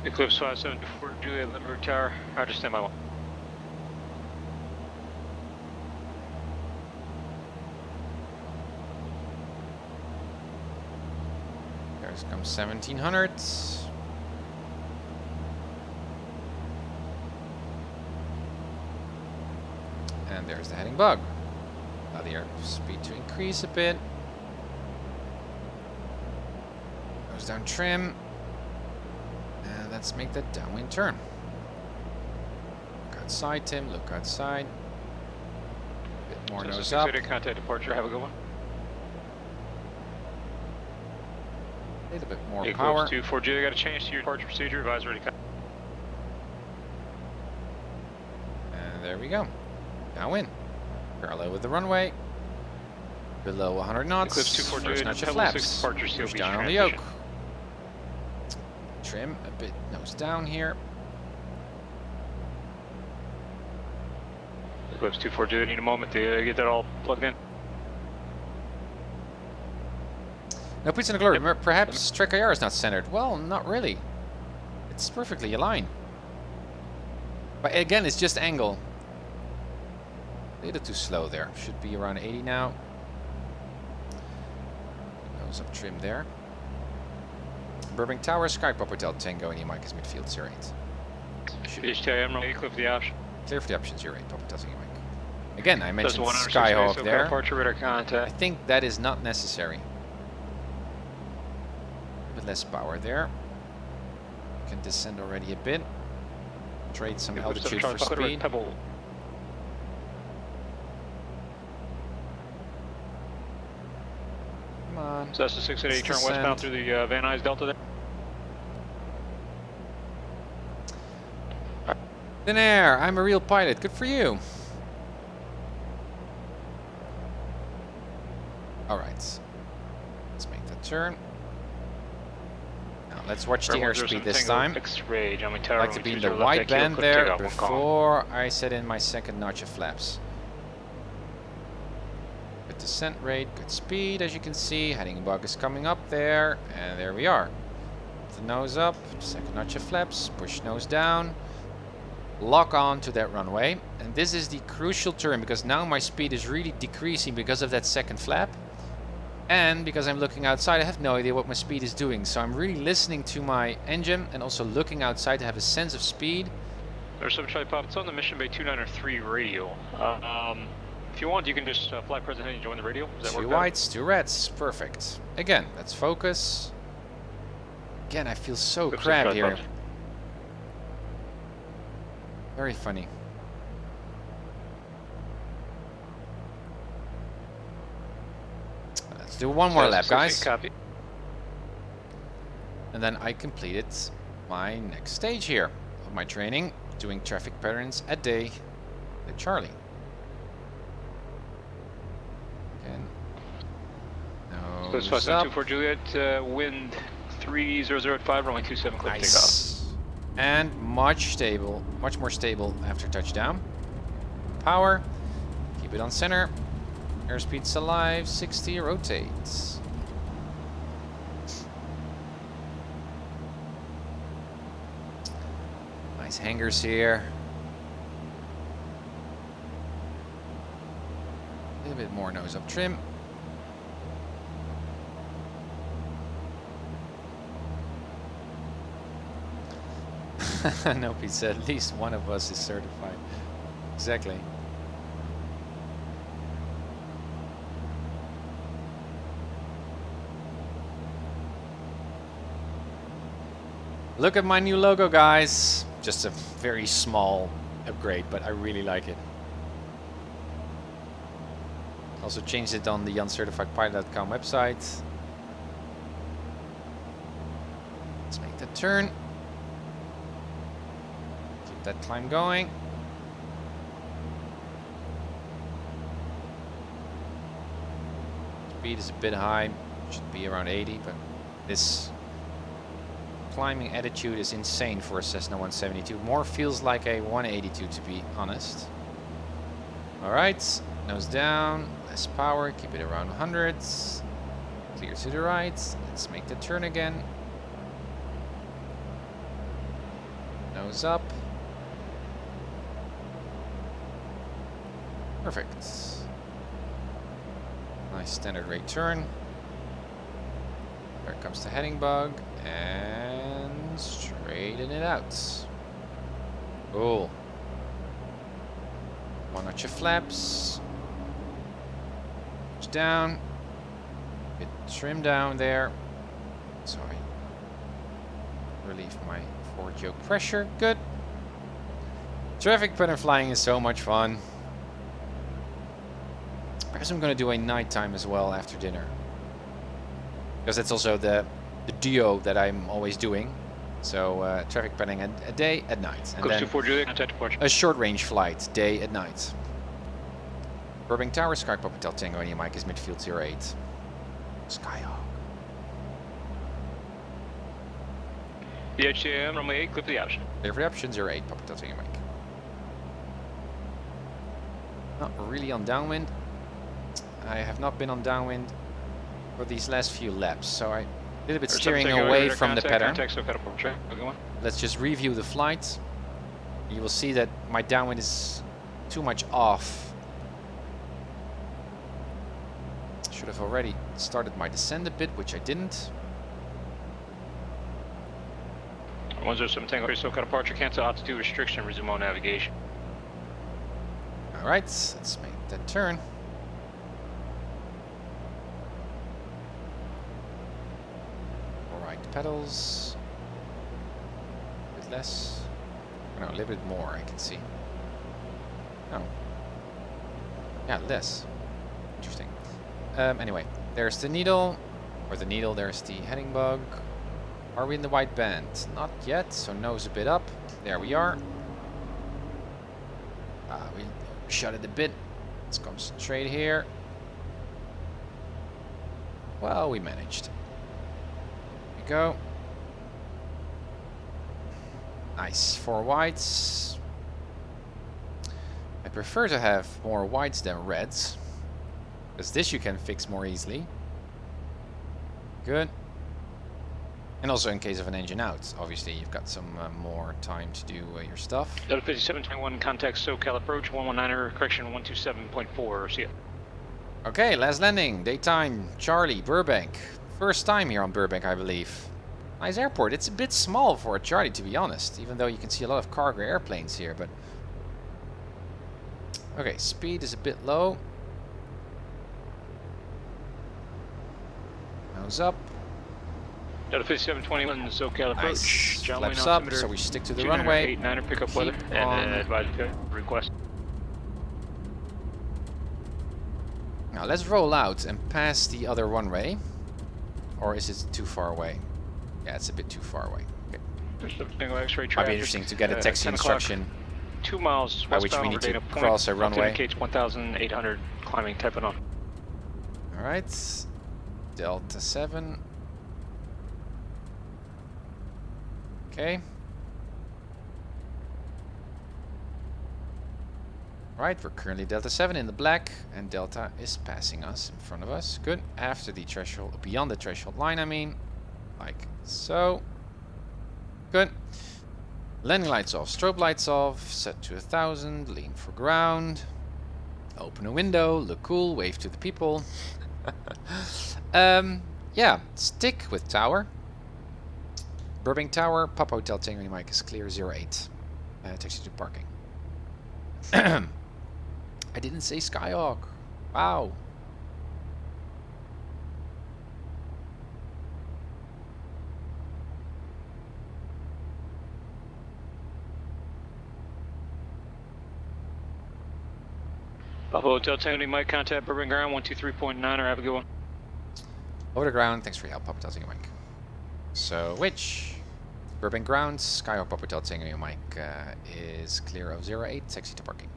Eclipse 574 Juliet Limburg Tower. Roger, stand by 1. There's comes 1700. And there's the heading bug. Allow the airspeed to increase a bit. Goes down trim. And let's make that downwind turn. Look outside, Tim. Look outside. A bit more nose up. Contact departure. Have a good one. A little bit more Eclipse power. 24 Juliet, got a change to your departure procedure. Advise ready. And there we go. Downwind. Parallel with the runway. Below 100 knots. Eclipse 24 First Juliet, notch of level 6 flaps. departure, seal Push beach down on the transition. yoke. Trim a bit nose down here. Eclipse 24 Juliet, need a moment to get that all plugged in. No pizza in the glory. Perhaps TrackIR is not centered. Well, not really. It's perfectly aligned. But again, it's just angle. A little too slow there. Should be around 80 now. Nose up trim there. Burbank Tower, Sky Pop Hotel Tango, and Mike is midfield 08. HTI Emerald, Eclipse the option. Clear for the options 08, Pop Hotel Tango Mike. Again, I mentioned Cessna 106 Skyhawk base, there. departure radar I contact. think that is not necessary. A bit less power there. Can descend already a bit. Trade some altitude for speed. Pebble. Come on. Cessna 688, turn Descend. westbound through the Van Nuys Delta there. Thin air, I'm a real pilot. Good for you. Alright. Let's make the turn. Now let's watch the airspeed this time. I'd like to be in the wide band there before I set in my second notch of flaps. Good descent rate, good speed as you can see. Heading bug is coming up there, and there we are. The nose up, second notch of flaps, push nose down. Lock on to that runway, and this is the crucial turn because now my speed is really decreasing because of that second flap, and because I'm looking outside I have no idea what my speed is doing, so I'm really listening to my engine and also looking outside to have a sense of speed. There's some tripod. It's on the Mission Bay 293 radio. If you want, you can just fly President and join the radio. Does that work? 2 whites, 2 reds, perfect. Again, let's focus. Again, I feel so cramped here. Very funny. Let's do one more lap, guys. Copy. And then I completed my next stage here of my training, doing traffic patterns a day with Charlie. Again. Nose up. 24 Juliet, wind 3005, runway 27, clear takeoff. Nice. And much more stable after touchdown. Power, keep it on center. Airspeed's alive, 60, rotates. Nice hangers here. A little bit more nose up trim. Nope, he said at least one of us is certified. Exactly. Look at my new logo, guys. Just a very small upgrade, but I really like it. Also changed it on the UncertifiedPilot.com website. Let's make the turn. Get that climb going. Speed is a bit high, should be around 80, but this climbing attitude is insane for a Cessna 172. More feels like a 182 to be honest. Alright, nose down, less power, keep it around 100. Clear to the right, let's make the turn again. Nose up. Perfect. Nice standard rate turn. There comes the heading bug and straighten it out. Cool. One notch of flaps. Push down. Bit trim down there. So I relieve my forward yoke pressure. Good. Traffic pattern flying is so much fun. Perhaps I'm going to do a nighttime as well after dinner. Because that's also the duo that I'm always doing. So traffic planning a day at night. And then a short range flight, day at night. Burbank Tower, Sky Papa Hotel Tango, and your mic is midfield 08. Skyhawk. The HCM, runway 8, clip the option. Clear for the option, 08, Papa Hotel Tango mic. Not really on downwind. I have not been on downwind for these last few laps, so I did a bit steering away from the pattern. Let's just review the flight. You will see that my downwind is too much off. Should have already started my descent a bit, which I didn't. 107 Tango, SoCal departure, cancel altitude restriction, resume on navigation. Alright, let's make that turn. Pedals, a bit less, no, a little bit more I can see. Oh, yeah, less. Interesting. Anyway, there's the needle, or the needle, there's the heading bug. Are we in the white band? Not yet, so nose a bit up. There we are. We shut it a bit. Let's concentrate here. Well, we managed. Go. Nice. 4 whites. I prefer to have more whites than reds, because this you can fix more easily. Good. And also in case of an engine out, obviously you've got some more time to do your stuff. Delta 5721, contact SoCal approach, 119er, correction 127.4, see ya. Okay, last landing, daytime, Charlie, Burbank. First time here on Burbank, I believe. Nice airport. It's a bit small for a Charlie, to be honest, even though you can see a lot of cargo airplanes here, but... Okay, speed is a bit low. Nose up. Delta 5721, SoCal approach. Nice. John Flaps up, so we stick to the runway. 89er, pick up weather, and advise request. Now let's roll out and pass the other runway. Or is it too far away? Yeah, it's a bit too far away. Okay. Might be interesting to get a taxi instruction 2 miles by which we need to cross a runway. Indicates 1,800 climbing, typing on. Alright. Delta 7. Okay. Right, we're currently Delta 7 in the black, and Delta is passing us in front of us. Good. After the threshold, beyond the threshold line, I mean. Like so. Good. Landing lights off, strobe lights off, set to 1000, lean for ground. Open a window, look cool, wave to the people. Yeah, stick with tower. Burbank Tower, Papa Hotel Tango Mike is clear, 08. Taxi to parking. I didn't say Skyhawk. Wow. Papa Hotel Tango Mike, contact Burbank Ground 123.9, or have a good one. Over the ground, thanks for your help, Papa Hotel Tango Mike. So, which? Burbank grounds, Skyhawk Papa Hotel Tango, your mic is clear of 08, taxi to parking.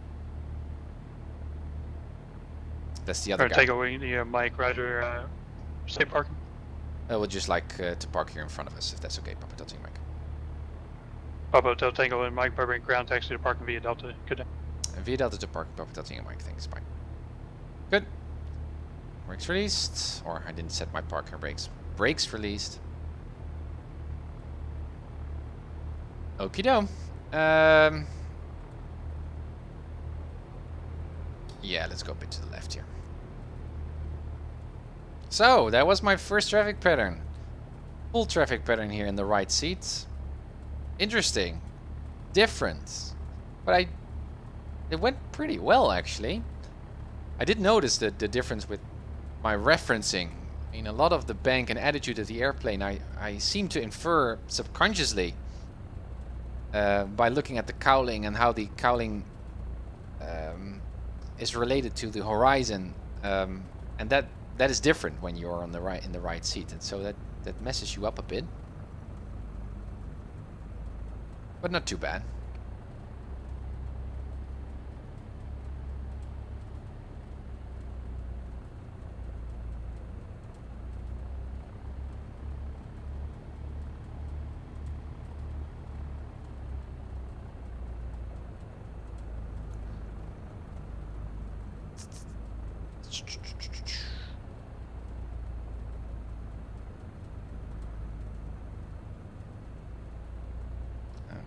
That's the other guy. Take away the mic, Roger, stay parking. I would just like to park here in front of us, if that's okay, Papa Hotel Tango mic. Papa Hotel Tango and Mike, Burbank ground, taxi to parking via Delta. Good day. Via Delta to parking, Papa Hotel Tango mic, thanks, bye. Good. Brakes released, or I didn't set my parking brakes. Brakes released. Okie doke. Yeah, let's go a bit to the left here. So, that was my first traffic pattern. Full traffic pattern here in the right seat. Interesting. Different. But it went pretty well, actually. I did notice the difference with my referencing. I mean, a lot of the bank and attitude of the airplane, I seem to infer subconsciously by looking at the cowling and how the cowling is related to the horizon, and that is different when you're on the in the right seat, and so that messes you up a bit, but not too bad.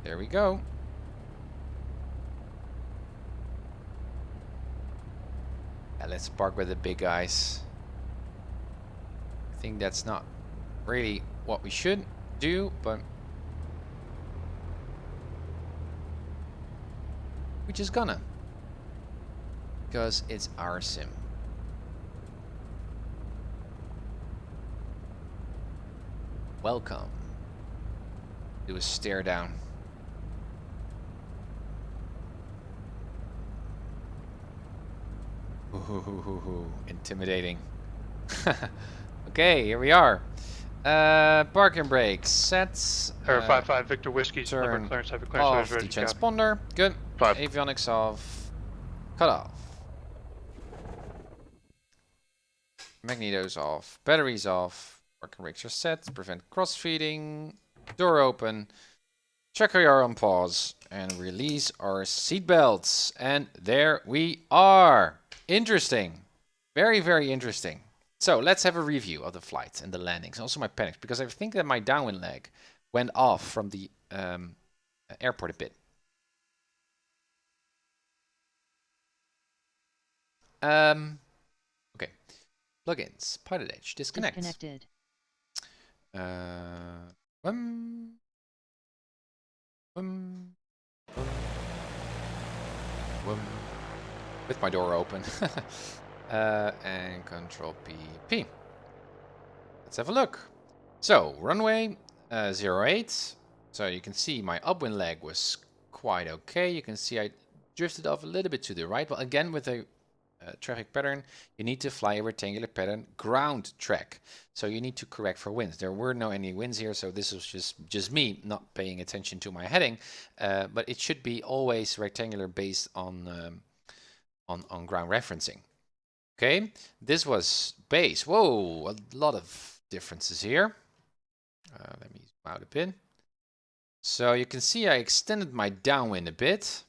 There we go. Let's park with the big guys. I think that's not really what we should do, but we're just gonna, because it's our sim. Welcome. Do a stare down. Ooh, intimidating. Okay, here we are. Parking brakes set. Air 55 Victor Whiskey. Turn clearance, have a off clearance, the ready to transponder. Good. 5. Avionics off. Cut off. Magnetos off. Batteries off. Parking brakes are set. Prevent crossfeeding. Door open. TrackIR on pause. And release our seatbelts. And there we are. Interesting. Very, very interesting. So let's have a review of the flight and the landings. Also my panics, because I think that my downwind leg went off from the airport a bit. Okay. Plugins. PilotEdge. Disconnect. Disconnected. With my door open. And control PP. Let's have a look. So, runway 08. So you can see my upwind leg was quite okay. You can see I drifted off a little bit to the right. Well, again, with a traffic pattern, you need to fly a rectangular pattern ground track. So you need to correct for winds. There were no any winds here, so this was just me not paying attention to my heading. But it should be always rectangular based on ground referencing. Okay, this was base. Whoa, a lot of differences here. Let me zoom out a bit. So you can see I extended my downwind a bit,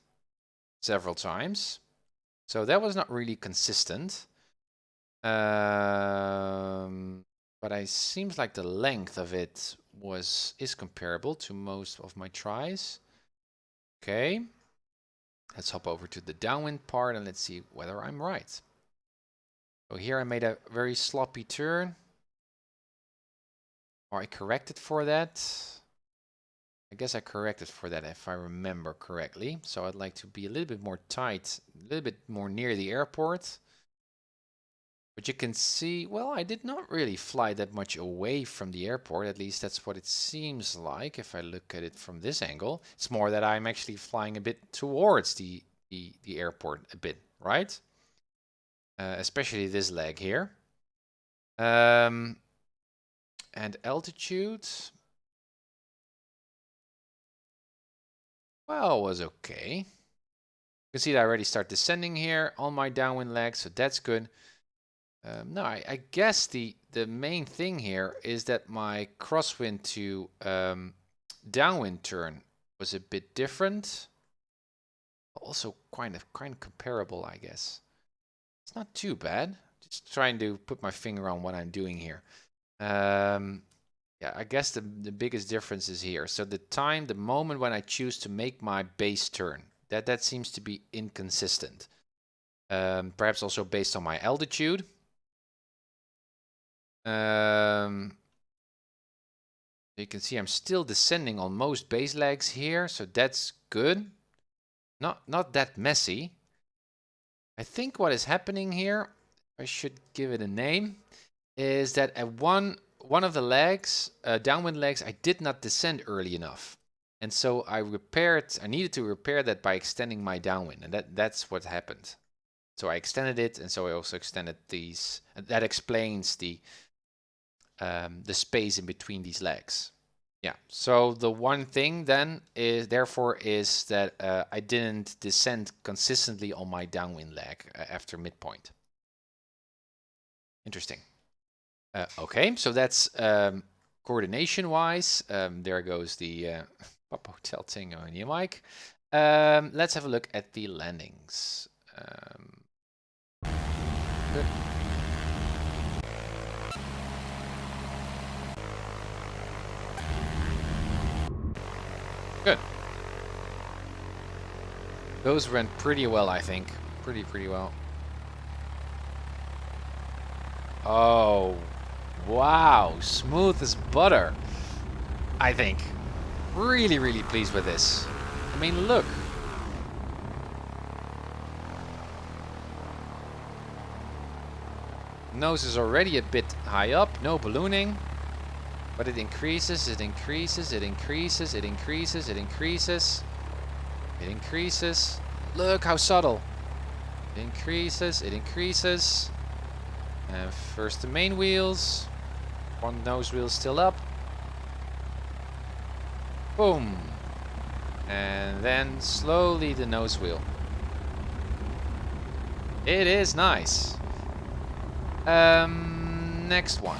several times. So that was not really consistent. But it seems like the length of it is comparable to most of my tries. Okay, let's hop over to the downwind part and let's see whether I'm right. So here I made a very sloppy turn. Or I corrected for that. I guess I corrected for that if I remember correctly. So I'd like to be a little bit more tight, a little bit more near the airport. But you can see, well, I did not really fly that much away from the airport. At least that's what it seems like if I look at it from this angle. It's more that I'm actually flying a bit towards the airport a bit, right? Especially this leg here. And altitude. well, was okay. You can see that I already start descending here on my downwind leg, so that's good. No, I guess the main thing here is that my crosswind to downwind turn was a bit different. Also kind of comparable, I guess. It's not too bad. Just trying to put my finger on what I'm doing here. Yeah, I guess the biggest difference is here. So the moment when I choose to make my base turn, that seems to be inconsistent. Perhaps also based on my altitude. You can see I'm still descending on most base legs here, so that's good. Not that messy. I think what is happening here, I should give it a name, is that at one of the legs, downwind legs, I did not descend early enough. And so I needed to repair that by extending my downwind, and that's what happened. So I extended it, and so I also extended these. That explains the space in between these legs. Yeah, so the one thing then is that I didn't descend consistently on my downwind leg after midpoint. Interesting. Okay, so that's coordination-wise. There goes the Pop Hotel thing on your mic. Let's have a look at the landings. Good. Good. Those went pretty well, I think. Pretty well. Oh, wow. Smooth as butter, I think. Really pleased with this. I mean, look. Nose is already a bit high up, no ballooning. But it increases, it increases, it increases, it increases, it increases. It increases. Look how subtle. It increases, it increases. And first the main wheels. One nose wheel still up. Boom. And then slowly the nose wheel. It is nice. Next one.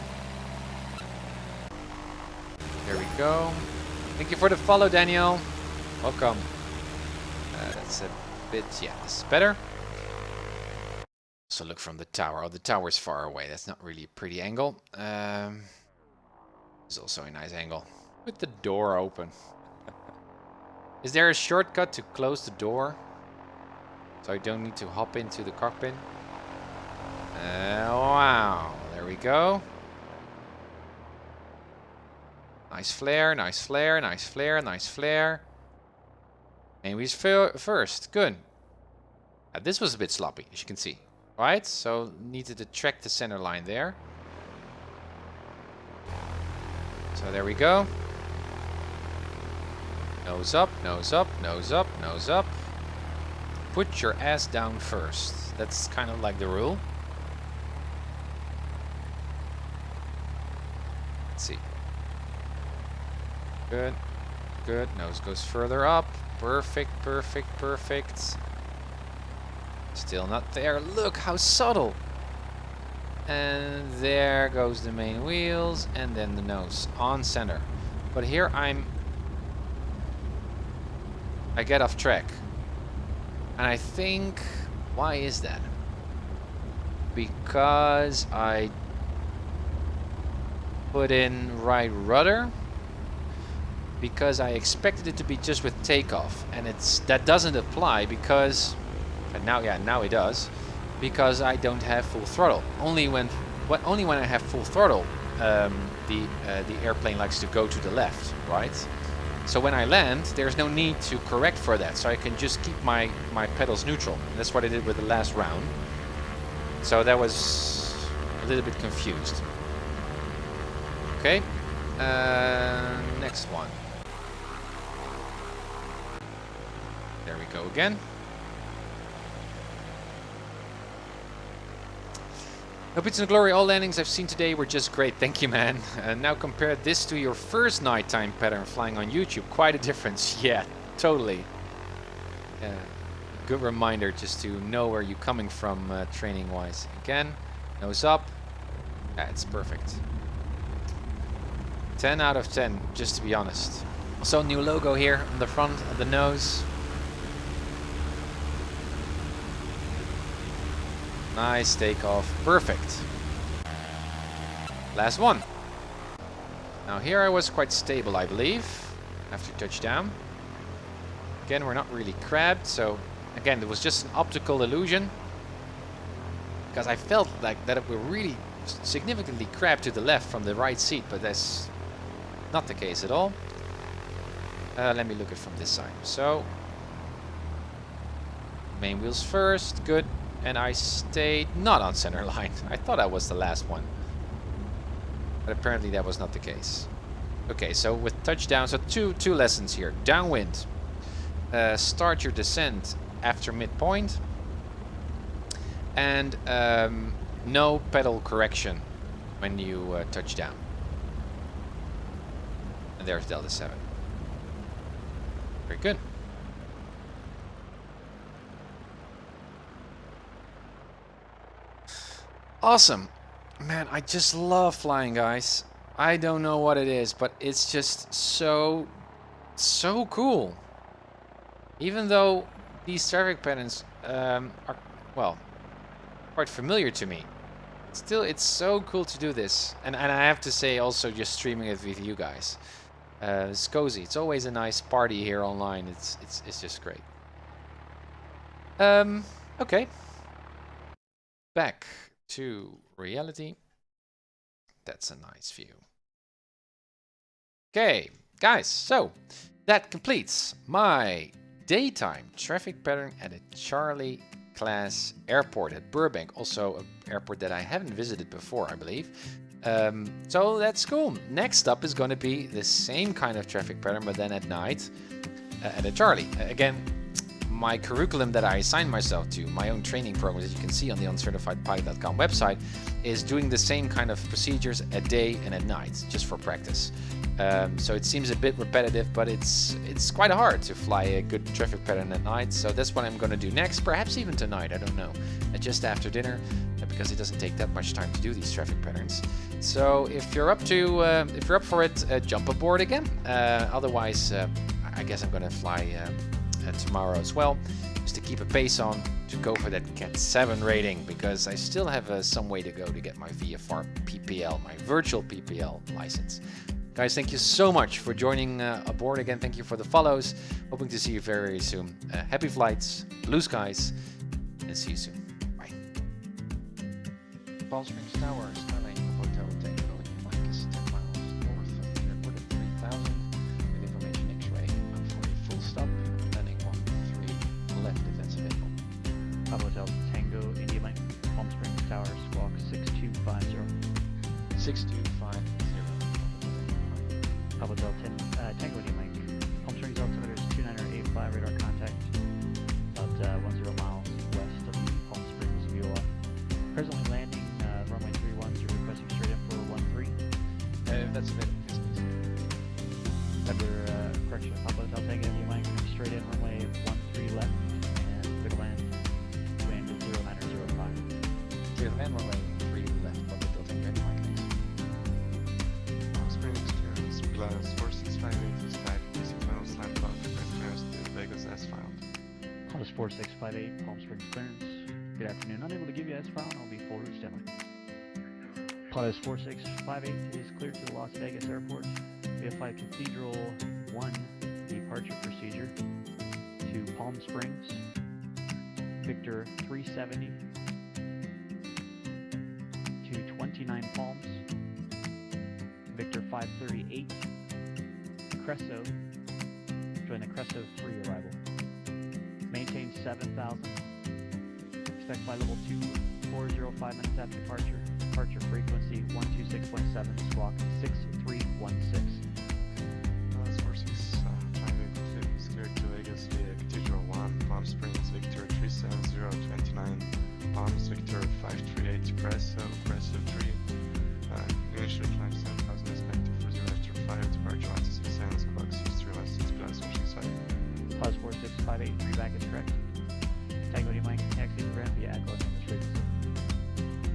There we go. Thank you for the follow, Daniel. Welcome. That's a bit, yeah, this is better. So look from the tower. Oh, the tower is far away. That's not really a pretty angle. It's also a nice angle. With the door open. Is there a shortcut to close the door? So I don't need to hop into the cockpit? Wow. There we go. Nice flare, nice flare, nice flare, nice flare. And he's first. Good. This was a bit sloppy, as you can see. Right? So needed to track the center line there. So there we go. Nose up, nose up, nose up, nose up. Put your ass down first. That's kind of like the rule. Let's see. Good. Good. Nose goes further up. Perfect, perfect, perfect. Still not there. Look how subtle. And there goes the main wheels and then the nose on center. But here I get off track. And I think, why is that? Because I put in right rudder. Because I expected it to be just with takeoff, and that doesn't apply because, and now it does, because I don't have full throttle. Only when I have full throttle, the airplane likes to go to the left, right? So when I land, there's no need to correct for that, so I can just keep my pedals neutral. And that's what I did with the last round. So that was a little bit confused. Okay, next one. There we go again. Hope it's in glory. All landings I've seen today were just great. Thank you, man. Now compare this to your first nighttime pattern flying on YouTube. Quite a difference. Yeah, totally. good reminder just to know where you're coming from training wise. Again, nose up. It's perfect. 10 out of 10, just to be honest. Also, new logo here on the front of the nose. Nice takeoff. Perfect. Last one. Now here I was quite stable, I believe, after touchdown. Again, we're not really crabbed, so again, it was just an optical illusion. Because I felt like that we were really significantly crabbed to the left from the right seat, but that's not the case at all. Let me look at it from this side. So, main wheels first, good. And I stayed not on center line. I thought I was the last one. But apparently that was not the case. Okay, so with touchdown, so two lessons here. Downwind. Start your descent after midpoint. And no pedal correction when you touch down. And there's Delta 7. Very good. Awesome. Man, I just love flying, guys. I don't know what it is, but it's just so cool. Even though these traffic patterns are, well, quite familiar to me. Still, it's so cool to do this. And I have to say also just streaming it with you guys. It's cozy. It's always a nice party here online. It's just great. Okay. Back to reality. That's a nice view. Okay, guys, so that completes my daytime traffic pattern at a Charlie class airport at Burbank, also an airport that I haven't visited before, I believe. So that's cool. Next up is going to be the same kind of traffic pattern, but then at night at a Charlie. Again, my curriculum that I assigned myself to, my own training program, as you can see on the UncertifiedPilot.com website, is doing the same kind of procedures at day and at night, just for practice. So it seems a bit repetitive, but it's quite hard to fly a good traffic pattern at night. So that's what I'm going to do next, perhaps even tonight, I don't know, just after dinner, because it doesn't take that much time to do these traffic patterns. So if you're up for it, jump aboard again. Otherwise, I guess I'm going to fly tomorrow as well, just to keep a pace on, to go for that Cat 7 rating, because I still have some way to go to get my VFR PPL, my virtual PPL license. Guys, thank you so much for joining aboard again. Thank you for the follows. Hoping to see you very, very soon. Happy flights, blue skies, and see you soon. Bye. Palm Springs Tower, Skyline Hotel Tango. Flight is 10 miles north of the airport at 3000. With information X-ray. I'm for a full stop. Landing 13 left defensive vehicle. Pablo Hotel Tango, India Mike. Palm Springs Tower, squawk 6250. 6250. Pablo Hotel Tango, India Mike. Palm Springs altimeter is 2985, radar contact about 10 miles west of the Palm Springs view. Presently landing runway 31, so requesting straight in for 13. If that's available, yes, please. Correction, Pablo Hotel Tango, India Mike. Straight in runway 13 left and clear to land. Wind 0905. Clear to land runway 3 left. Pablo Hotel Tango, India Mike, thanks. Palm Springs clearance plus 4658 Skype, basic final slam bump, clearance to Vegas S file. Qantas 4658, Palm Springs clearance. Good afternoon. Unable to give you S file, and I'll be full route standby. Qantas 4658 is cleared to the Las Vegas airport. VFI Cathedral 1 departure procedure to Palm Springs. Victor 370 to 29 Palms. Victor 538 Cresso. Join the Cresso 3 arrival. Maintain 7000. Expect flight level 2405 minutes after departure. Departure frequency 126.7, squawk 6316. That's 4658 is cleared to Vegas via Cathedral 1, Palm Springs, Victor 37029, Palms, Victor 538 Presso 3. Initial climb 7000, expected for 0 after 5, departure 167, squawk 6316, plus Oceanside. Pause 46 4658, feedback is correct. Tango, do you mind taxiing the ramp via echo on the streets?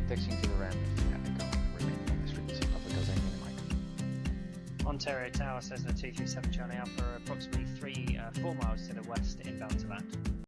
Taxiing to the ramp via echo, remaining on the streets. Papa Delta Tango Mike. Ontario Tower, Cessna 237 Charlie Alpha, approximately 4 miles to the west, inbound to land.